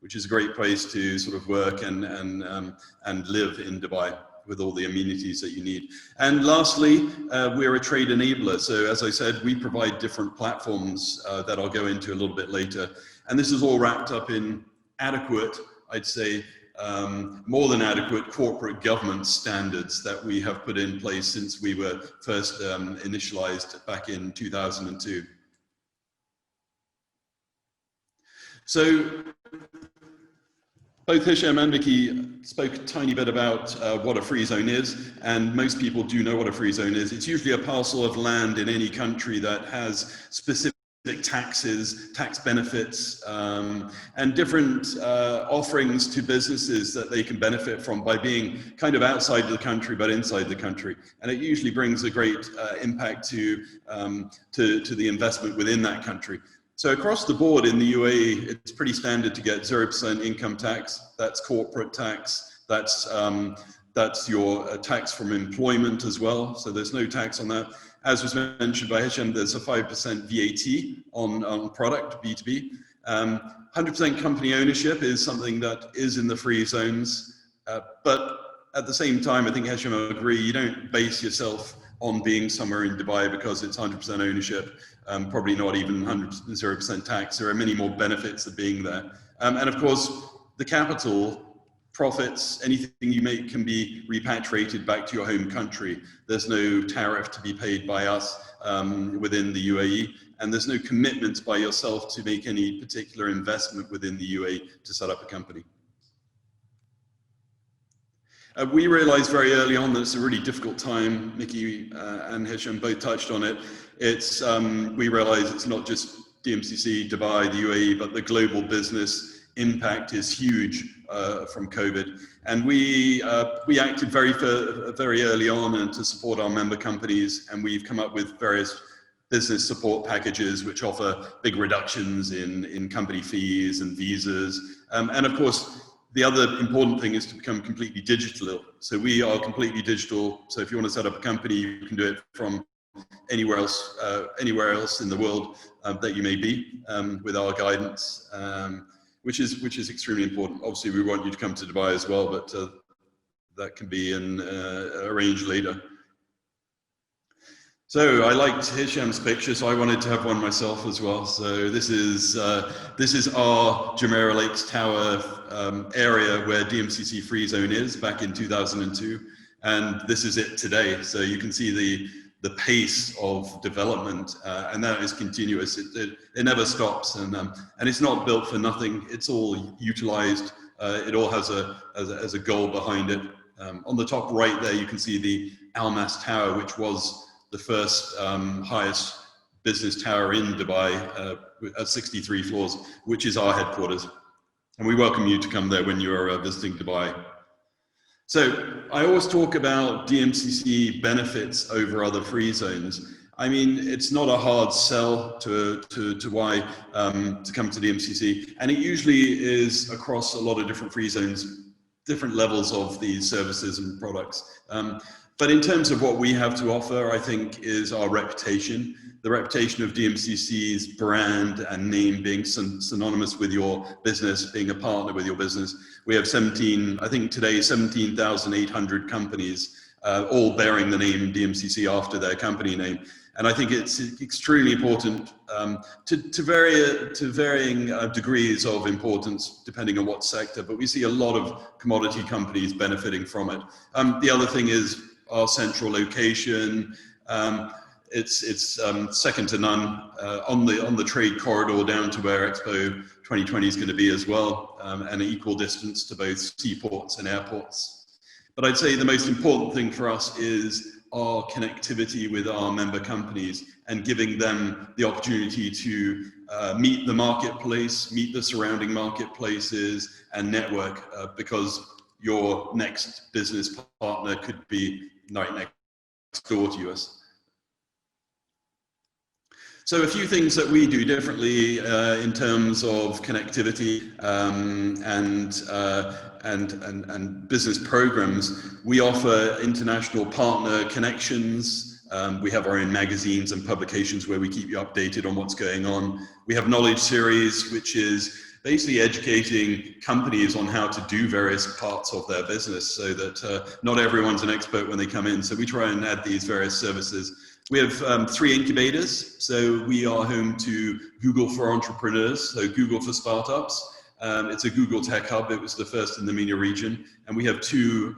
which is a great place to sort of work and live in Dubai, with all the amenities that you need. And lastly, we're a trade enabler. So as I said, we provide different platforms that I'll go into a little bit later. And this is all wrapped up in adequate, I'd say, more than adequate corporate governance standards that we have put in place since we were first initialized back in 2002. So Both Hisham and Vicky spoke a tiny bit about what a free zone is, and most people do know what a free zone is. It's usually a parcel of land in any country that has specific taxes, tax benefits, and different offerings to businesses that they can benefit from by being kind of outside the country but inside the country. And it usually brings a great impact to the investment within that country. So across the board in the UAE, it's pretty standard to get 0% income tax. That's corporate tax. That's your tax from employment as well. So there's no tax on that. As was mentioned by Hisham, there's a 5% VAT on product, B2B. 100% company ownership is something that is in the free zones. But at the same time, I think Hisham will agree, you don't base yourself on being somewhere in Dubai because it's 100% ownership. Probably not even 0% tax. There are many more benefits of being there. And of course, the capital, profits, anything you make can be repatriated back to your home country. There's no tariff to be paid by us within the UAE, and there's no commitment by yourself to make any particular investment within the UAE to set up a company. We realized very early on that it's a really difficult time. Mickey and Hisham both touched on it. We realized it's not just DMCC, Dubai, the UAE, but the global business impact is huge from COVID. And we acted very early on and to support our member companies, and we've come up with various business support packages which offer big reductions in company fees and visas. And of course, the other important thing is to become completely digital. So we are completely digital. So if you want to set up a company, you can do it from anywhere else in the world that you may be with our guidance, which is extremely important. Obviously, we want you to come to Dubai as well, but that can be arranged later. So I liked Hisham's picture, so I wanted to have one myself as well. So this is our Jumeirah Lakes Tower area where DMCC Free Zone is back in 2002, and this is it today. So you can see the pace of development, and that is continuous. It never stops, and it's not built for nothing. It's all utilized. It all has a goal behind it. On the top right there, you can see the Almas Tower, which was the first highest business tower in Dubai at 63 floors, which is our headquarters. And we welcome you to come there when you are visiting Dubai. So I always talk about DMCC benefits over other free zones. I mean, it's not a hard sell to why to come to DMCC, and it usually is across a lot of different free zones, different levels of these services and products. But in terms of what we have to offer, I think is our reputation, the reputation of DMCC's brand and name being synonymous with your business, being a partner with your business. We have 17,800 companies, all bearing the name DMCC after their company name. And I think it's extremely important to varying degrees of importance, depending on what sector, but we see a lot of commodity companies benefiting from it. The other thing is our central location. It's second to none on the trade corridor down to where Expo 2020 is going to be as well, and an equal distance to both seaports and airports. But I'd say the most important thing for us is our connectivity with our member companies and giving them the opportunity to meet the marketplace, meet the surrounding marketplaces, and network, because your next business partner could be right next door to us. So a few things that we do differently in terms of connectivity and business programs. We offer international partner connections. We have our own magazines and publications where we keep you updated on what's going on. We have Knowledge Series, which is basically educating companies on how to do various parts of their business so that not everyone's an expert when they come in. So we try and add these various services. We have 3 incubators. So we are home to Google for Entrepreneurs, so Google for Startups. It's a Google Tech Hub. It was the first in the MENA region. And we have two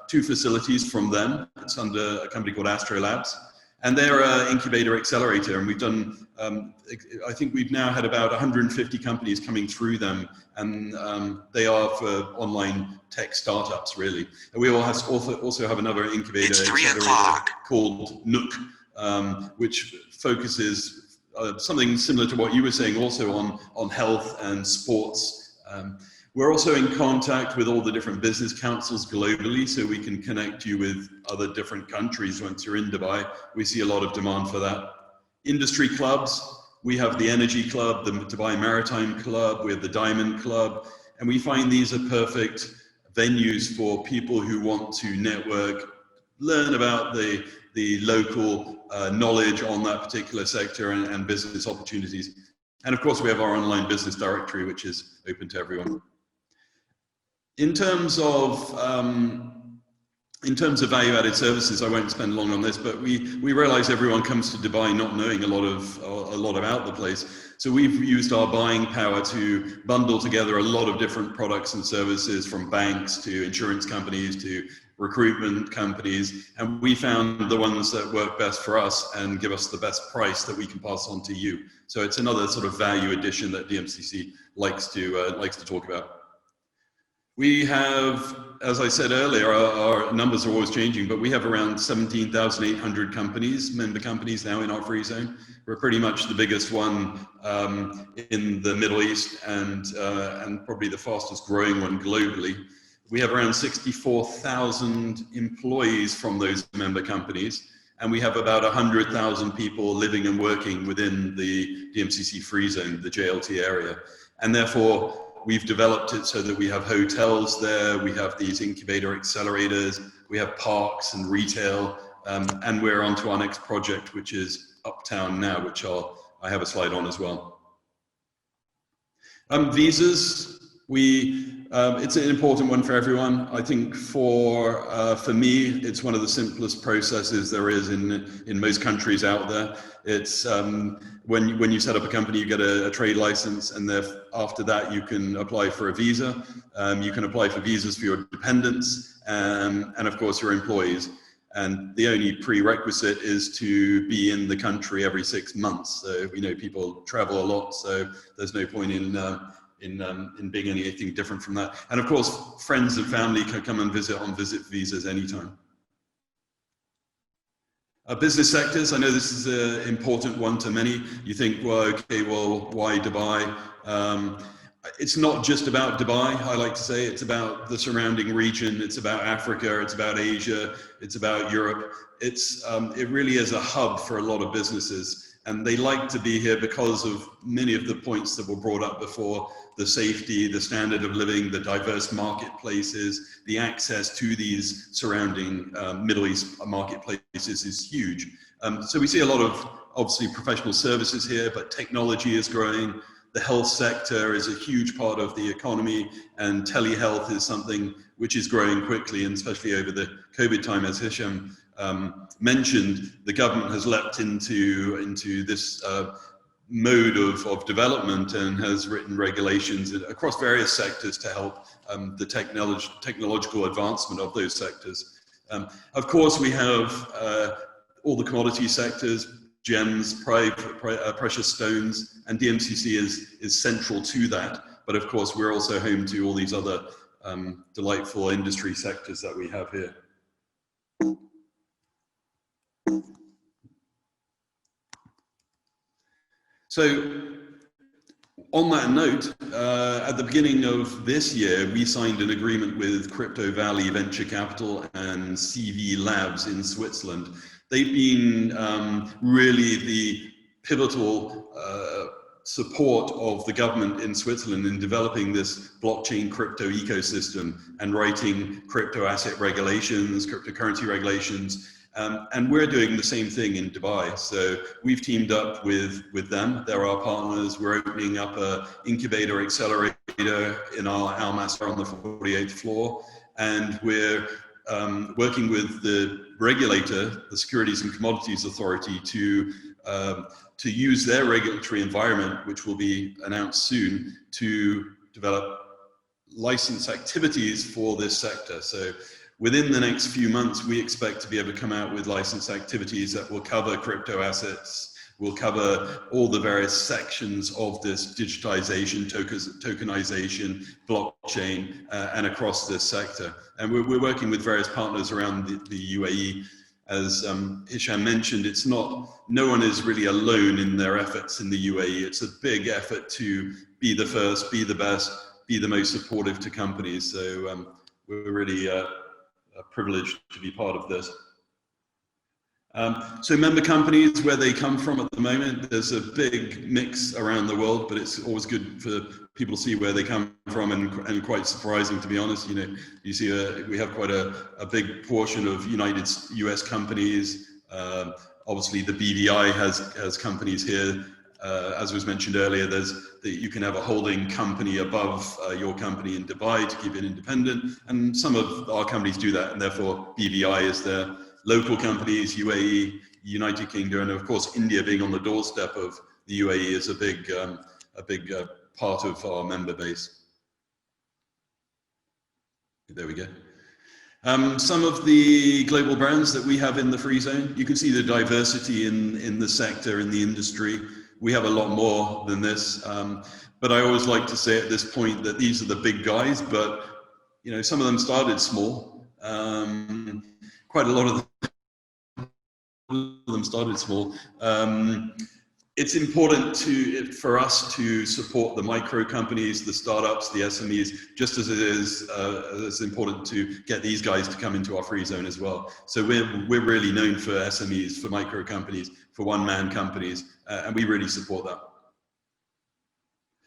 facilities from them. It's under a company called Astro Labs. And they're an incubator accelerator, and we've done, I think we've now had about 150 companies coming through them, and they are for online tech startups, really. And we also have another incubator accelerator called Nook, which focuses something similar to what you were saying, also on health and sports. We're also in contact with all the different business councils globally, so we can connect you with other different countries once you're in Dubai. We see a lot of demand for that. Industry clubs, we have the Energy Club, the Dubai Maritime Club, we have the Diamond Club, and we find these are perfect venues for people who want to network, learn about the local knowledge on that particular sector and business opportunities. And of course, we have our online business directory, which is open to everyone. In terms of value-added services, I won't spend long on this, but we realize everyone comes to Dubai not knowing a lot about the place. So we've used our buying power to bundle together a lot of different products and services, from banks to insurance companies to recruitment companies, and we found the ones that work best for us and give us the best price that we can pass on to you. So it's another sort of value addition that DMCC likes to talk about. We have, as I said earlier, our numbers are always changing, but we have around 17,800 companies, member companies now in our free zone. We're pretty much the biggest one in the Middle East and probably the fastest growing one globally. We have around 64,000 employees from those member companies, and we have about 100,000 people living and working within the DMCC free zone, the JLT area. And therefore, we've developed it so that we have hotels there, we have these incubator accelerators, we have parks and retail, and we're on to our next project, which is Uptown now, which I have a slide on as well. Visas, it's an important one for everyone. I think for me, it's one of the simplest processes there is in most countries out there. It's when you set up a company, you get a trade license, and after that you can apply for a visa. You can apply for visas for your dependents and of course your employees. And the only prerequisite is to be in the country every 6 months. So we know people travel a lot, so there's no point in being anything different from that. And of course, friends and family can come and visit on visit visas anytime. Business sectors, I know this is an important one to many. You think, well, okay, well, why Dubai? It's not just about Dubai, I like to say. It's about the surrounding region. It's about Africa. It's about Asia. It's about Europe. It really is a hub for a lot of businesses. And they like to be here because of many of the points that were brought up before: the safety, the standard of living, the diverse marketplaces, the access to these surrounding Middle East marketplaces is huge. So we see a lot of, obviously, professional services here, but technology is growing. The health sector is a huge part of the economy, and telehealth is something which is growing quickly, and especially over the COVID time, as Hisham mentioned, the government has leapt into this mode of development and has written regulations across various sectors to help the technological advancement of those sectors. Of course, we have all the commodity sectors, gems, precious stones, and DMCC is central to that. But of course, we're also home to all these other delightful industry sectors that we have here. So on that note, at the beginning of this year, we signed an agreement with Crypto Valley Venture Capital and CV Labs in Switzerland. They've been really the pivotal support of the government in Switzerland in developing this blockchain crypto ecosystem and writing crypto asset regulations, cryptocurrency regulations. And we're doing the same thing in Dubai. So we've teamed up with them. They're our partners. We're opening up an incubator accelerator in our Al Masr on the 48th floor. And we're working with the regulator, the Securities and Commodities Authority, to use their regulatory environment, which will be announced soon, to develop license activities for this sector. So Within the next few months, we expect to be able to come out with license activities that will cover crypto assets, will cover all the various sections of this digitization, tokenization, blockchain, and across this sector. And we're working with various partners around the UAE. As Hisham mentioned, no one is really alone in their efforts in the UAE. It's a big effort to be the first, be the best, be the most supportive to companies. So we're really privileged to be part of this. So member companies, where they come from at the moment, there's a big mix around the world, but it's always good for people to see where they come from, and quite surprising, to be honest. You know, you see we have quite a big portion of US companies. Obviously the BVI has companies here. As was mentioned earlier, you can have a holding company above your company in Dubai to keep it independent, and some of our companies do that, and therefore BVI is there. Local companies, UAE, United Kingdom, and of course India being on the doorstep of the UAE is a big part of our member base. There we go. Some of the global brands that we have in the free zone, you can see the diversity in the sector, in the industry. We have a lot more than this, but I always like to say at this point that these are the big guys, but you know, some of them started small. Quite a lot of them started small. It's important for us to support the micro companies, the startups, the SMEs, just as it is it's important to get these guys to come into our free zone as well. So we're really known for SMEs, for micro companies, for one-man companies, and we really support that.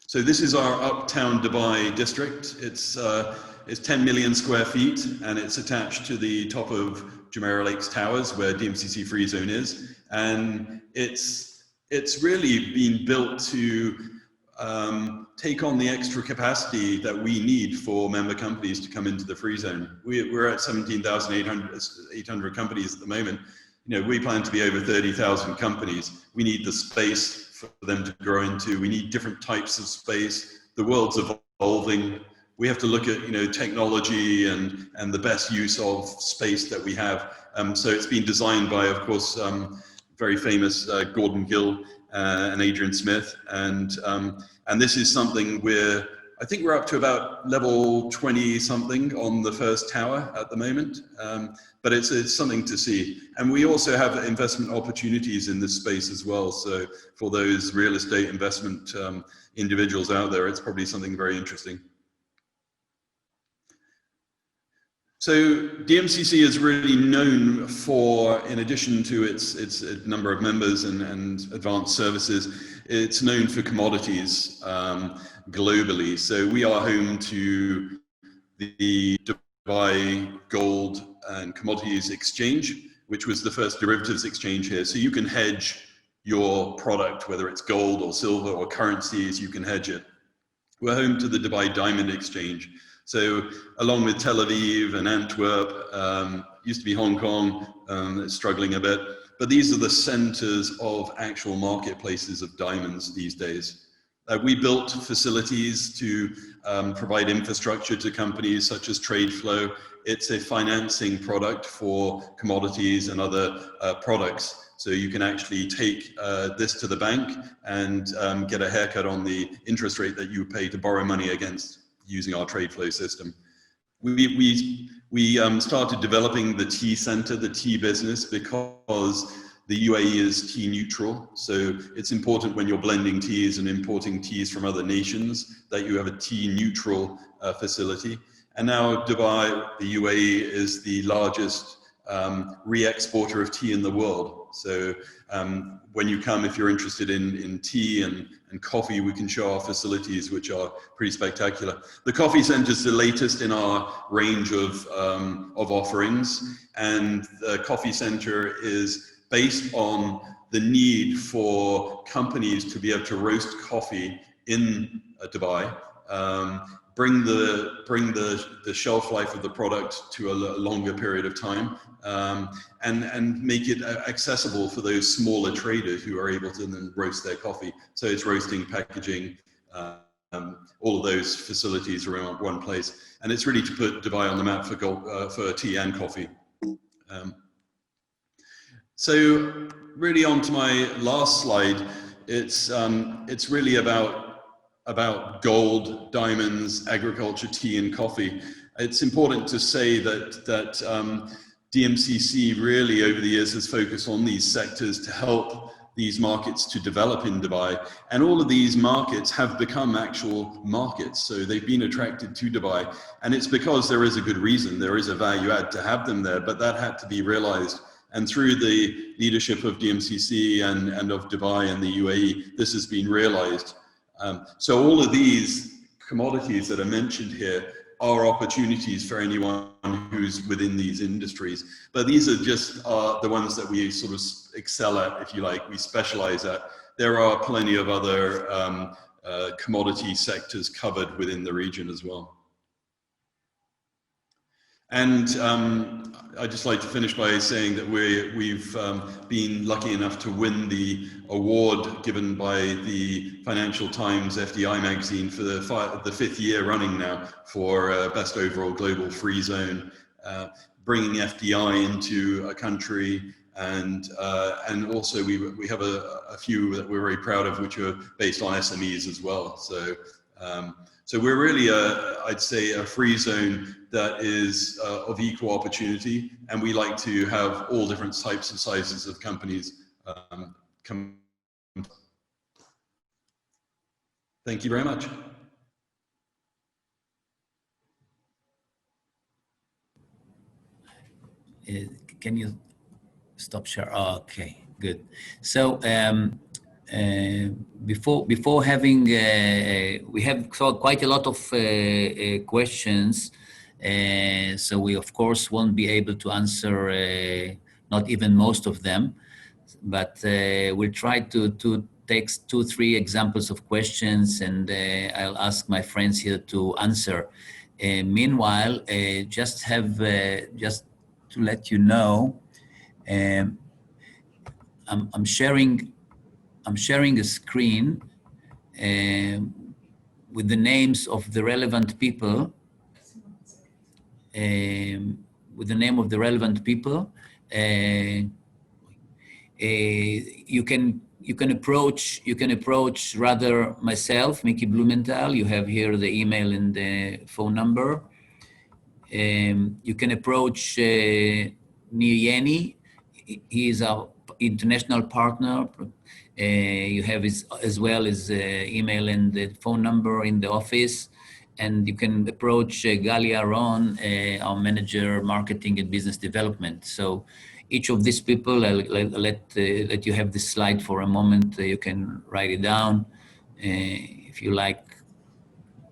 So this is our Uptown Dubai district. It's 10 million square feet, and it's attached to the top of Jumeirah Lakes Towers, where DMCC Free Zone is. And it's really been built to take on the extra capacity that we need for member companies to come into the free zone. We're at 17,800 companies at the moment. You know, we plan to be over 30,000 companies. We need the space for them to grow into. We need different types of space. The world's evolving. We have to look at, you know, technology and the best use of space that we have. So it's been designed by, of course, very famous Gordon Gill and Adrian Smith, and this is something where I think we're up to about level 20 something on the first tower at the moment, but it's something to see. And we also have investment opportunities in this space as well. So for those real estate investment individuals out there, it's probably something very interesting. So DMCC is really known for, in addition to its number of members and advanced services, it's known for commodities globally. So we are home to the Dubai Gold and Commodities Exchange, which was the first derivatives exchange here. So you can hedge your product, whether it's gold or silver or currencies, you can hedge it. We're home to the Dubai Diamond Exchange. So along with Tel Aviv and Antwerp, used to be Hong Kong, it's struggling a bit, but these are the centers of actual marketplaces of diamonds these days. We built facilities to provide infrastructure to companies such as TradeFlow. It's a financing product for commodities and other products. So you can actually take this to the bank and get a haircut on the interest rate that you pay to borrow money against, using our TradeFlow system. We started developing the tea center, the tea business, because the UAE is tea neutral. So it's important when you're blending teas and importing teas from other nations that you have a tea neutral facility. And now Dubai, the UAE, is the largest re-exporter of tea in the world. So when you come, if you're interested in tea and coffee, we can show our facilities, which are pretty spectacular. The coffee center is the latest in our range of offerings, and the coffee center is based on the need for companies to be able to roast coffee in Dubai, bring the shelf life of the product to a longer period of time, and make it accessible for those smaller traders who are able to then roast their coffee. So it's roasting, packaging, all of those facilities are in one place, and it's really to put Dubai on the map for tea and coffee. So really on to my last slide, it's really about gold, diamonds, agriculture, tea and coffee. It's important to say that DMCC really over the years has focused on these sectors to help these markets to develop in Dubai, and all of these markets have become actual markets. So they've been attracted to Dubai, and it's because there is a good reason. There is a value add to have them there, but that had to be realized. And through the leadership of DMCC and of Dubai and the UAE, this has been realized. So all of these commodities that are mentioned here are opportunities for anyone who's within these industries. But these are just the ones that we sort of excel at, if you like, we specialize at. There are plenty of other commodity sectors covered within the region as well. And I'd just like to finish by saying that we've been lucky enough to win the award given by the Financial Times FDI magazine for the fifth year running now for Best Overall Global Free Zone, bringing FDI into a country, and also we have a few that we're very proud of, which are based on SMEs as well. So we're really, I'd say, a free zone that is of equal opportunity, and we like to have all different types and sizes of companies come. Thank you very much. Can you stop share? Oh, okay, good. So before having, we have quite a lot of questions, so we of course won't be able to answer not even most of them, but we'll try to take 2-3 examples of questions, and I'll ask my friends here to answer. Meanwhile, just to let you know, I'm sharing a screen with the names of the relevant people. You can approach rather myself, Mickey Blumenthal. You have here the email and the phone number. You can approach Nir Yeni. He is our international partner. You have as well his email and the phone number in the office. And you can approach Gali Aron, our manager, marketing and business development. So each of these people, I'll let you have this slide for a moment. You can write it down if you like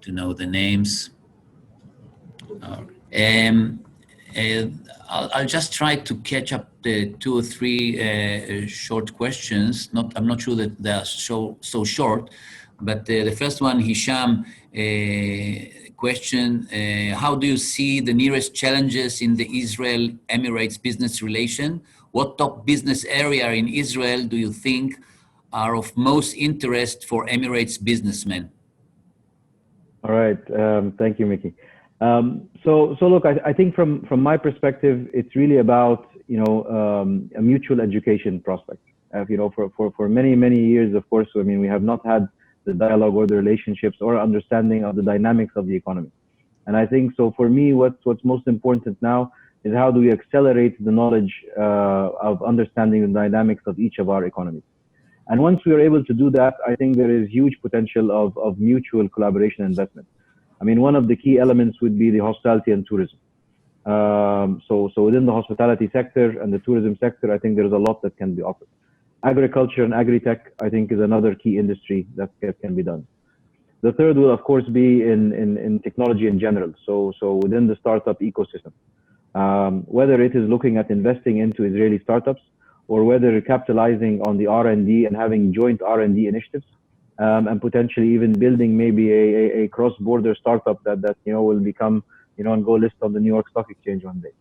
to know the names. I'll just try to catch up the 2 or 3 short questions. I'm not sure that they are so short, but the first one, Hisham, question, how do you see the nearest challenges in the Israel-Emirates business relation? What top business area in Israel do you think are of most interest for Emirates businessmen? All right, thank you, Mickey. So look, I think from my perspective, it's really about, a mutual education prospect. For many years, of course, I mean, we have not had the dialogue or the relationships or understanding of the dynamics of the economy. And I think, so for me, what's most important now is how do we accelerate the knowledge of understanding the dynamics of each of our economies. And once we are able to do that, I think there is huge potential of mutual collaboration and investment. I mean, one of the key elements would be the hospitality and tourism. So within the hospitality sector and the tourism sector, I think there's a lot that can be offered. Agriculture and agri-tech, I think, is another key industry that can be done. The third will, of course, be in technology in general. So within the startup ecosystem, whether it is looking at investing into Israeli startups or whether capitalizing on the R&D and having joint R&D initiatives, and potentially even building maybe a cross-border startup that will become, and go list on the New York Stock Exchange one day.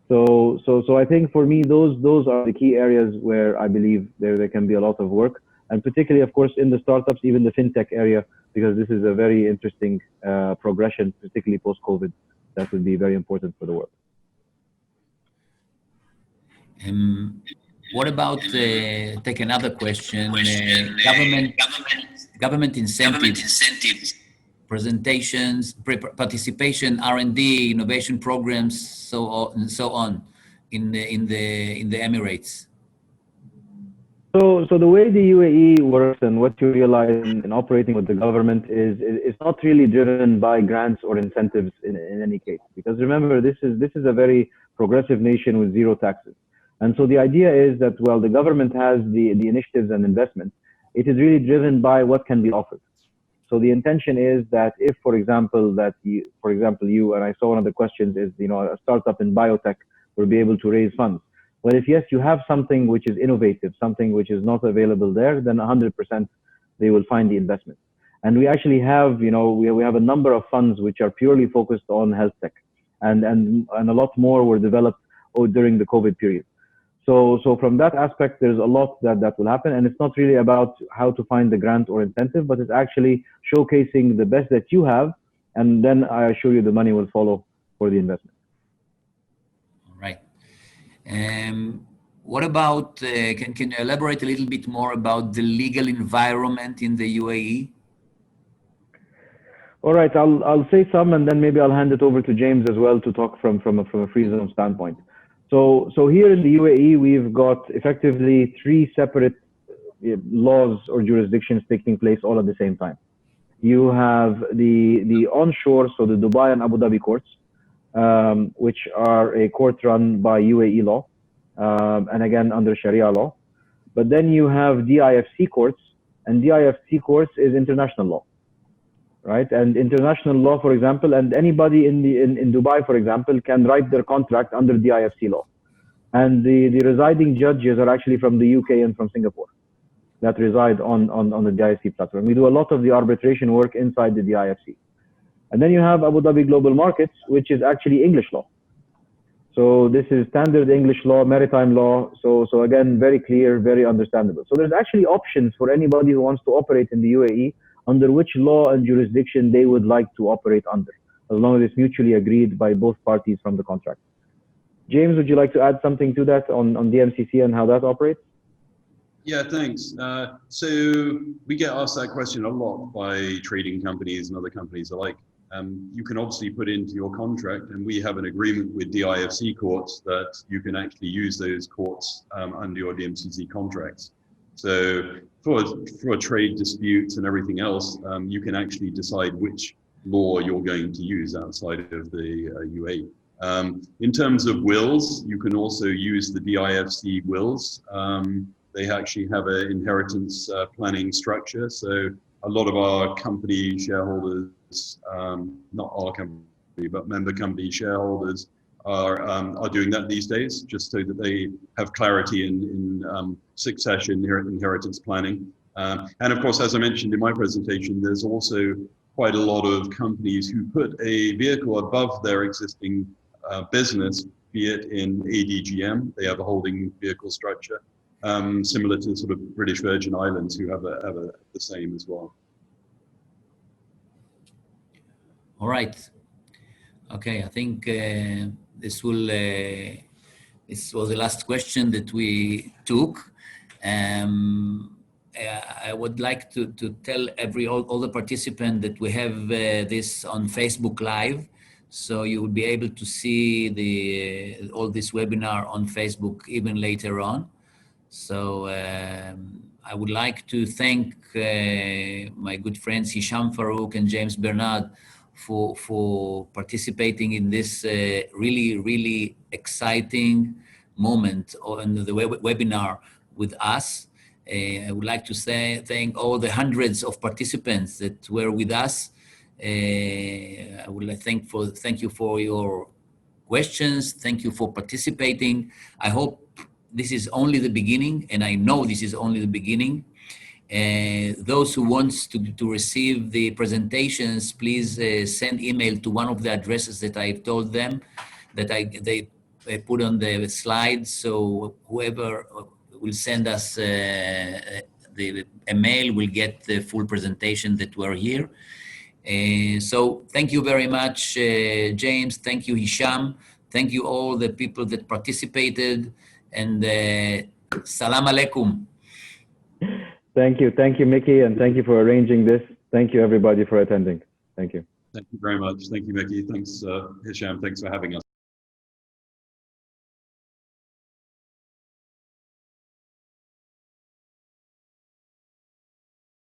So I think for me, those are the key areas where I believe there can be a lot of work, and particularly, of course, in the startups, even the fintech area, because this is a very interesting progression, particularly post-COVID, that would be very important for the world. What about, take another question, government incentives, presentations, participation, R&D, innovation programs, so on in the Emirates? So the way the UAE works and what you realize in operating with the government is it's not really driven by grants or incentives in any case. Because remember, this is a very progressive nation with zero taxes. And so the idea is that while the government has the initiatives and investments, it is really driven by what can be offered. So the intention is that if, for example, you, and I saw one of the questions is, a startup in biotech will be able to raise funds. Well, if yes, you have something which is innovative, something which is not available there, then 100% they will find the investment. And we actually have, we have a number of funds which are purely focused on health tech, and a lot more were developed during the COVID period. So from that aspect, there's a lot that will happen, and it's not really about how to find the grant or incentive, but it's actually showcasing the best that you have, and then I assure you the money will follow for the investment. All right. What about, can you elaborate a little bit more about the legal environment in the UAE? All right, I'll say some, and then maybe I'll hand it over to James as well to talk from a free zone standpoint. So here in the UAE, we've got effectively 3 separate laws or jurisdictions taking place all at the same time. You have the onshore, so the Dubai and Abu Dhabi courts, which are a court run by UAE law, and again under Sharia law. But then you have DIFC courts, and DIFC courts is international law, right? And international law, for example, and anybody in Dubai, for example, can write their contract under DIFC law. And the residing judges are actually from the UK and from Singapore that reside on the DIFC platform. We do a lot of the arbitration work inside the DIFC. And then you have Abu Dhabi Global Markets, which is actually English law. So this is standard English law, maritime law. So again, very clear, very understandable. So there's actually options for anybody who wants to operate in the UAE under which law and jurisdiction they would like to operate under, as long as it's mutually agreed by both parties from the contract. James, would you like to add something to that on DMCC and how that operates? Yeah, thanks. So we get asked that question a lot by trading companies and other companies alike. You can obviously put into your contract, and we have an agreement with DIFC courts that you can actually use those courts under your DMCC contracts. So for trade disputes and everything else, you can actually decide which law you're going to use outside of the UAE. In terms of wills, you can also use the DIFC wills. They actually have an inheritance planning structure. So a lot of our company shareholders, not our company, but member company shareholders are doing that these days, just so that they have clarity in succession inheritance planning. And of course, as I mentioned in my presentation, there's also quite a lot of companies who put a vehicle above their existing business, be it in ADGM, they have a holding vehicle structure, similar to sort of British Virgin Islands, who have the same as well. All right. Okay, I think this was the last question that we took. I would like to tell all the participants that we have this on Facebook Live, so you will be able to see all this webinar on Facebook even later on. So I would like to thank my good friends Hisham Farouk and James Bernard for participating in this really exciting moment on the webinar with us. I would like to thank all the hundreds of participants that were with us. I would like thank you for your questions. Thank you for participating. I hope this is only the beginning, and I know this is only the beginning. Those who wants to receive the presentations, please send email to one of the addresses that I've told them, that they put on the slide. So whoever will send us the a mail will get the full presentation that we're here. So thank you very much, James. Thank you, Hisham. Thank you all the people that participated, and salam alaikum. Thank you, Mickey, and thank you for arranging this. Thank you, everybody, for attending. Thank you. Thank you very much. Thank you, Mickey. Thanks, Hisham. Thanks for having us.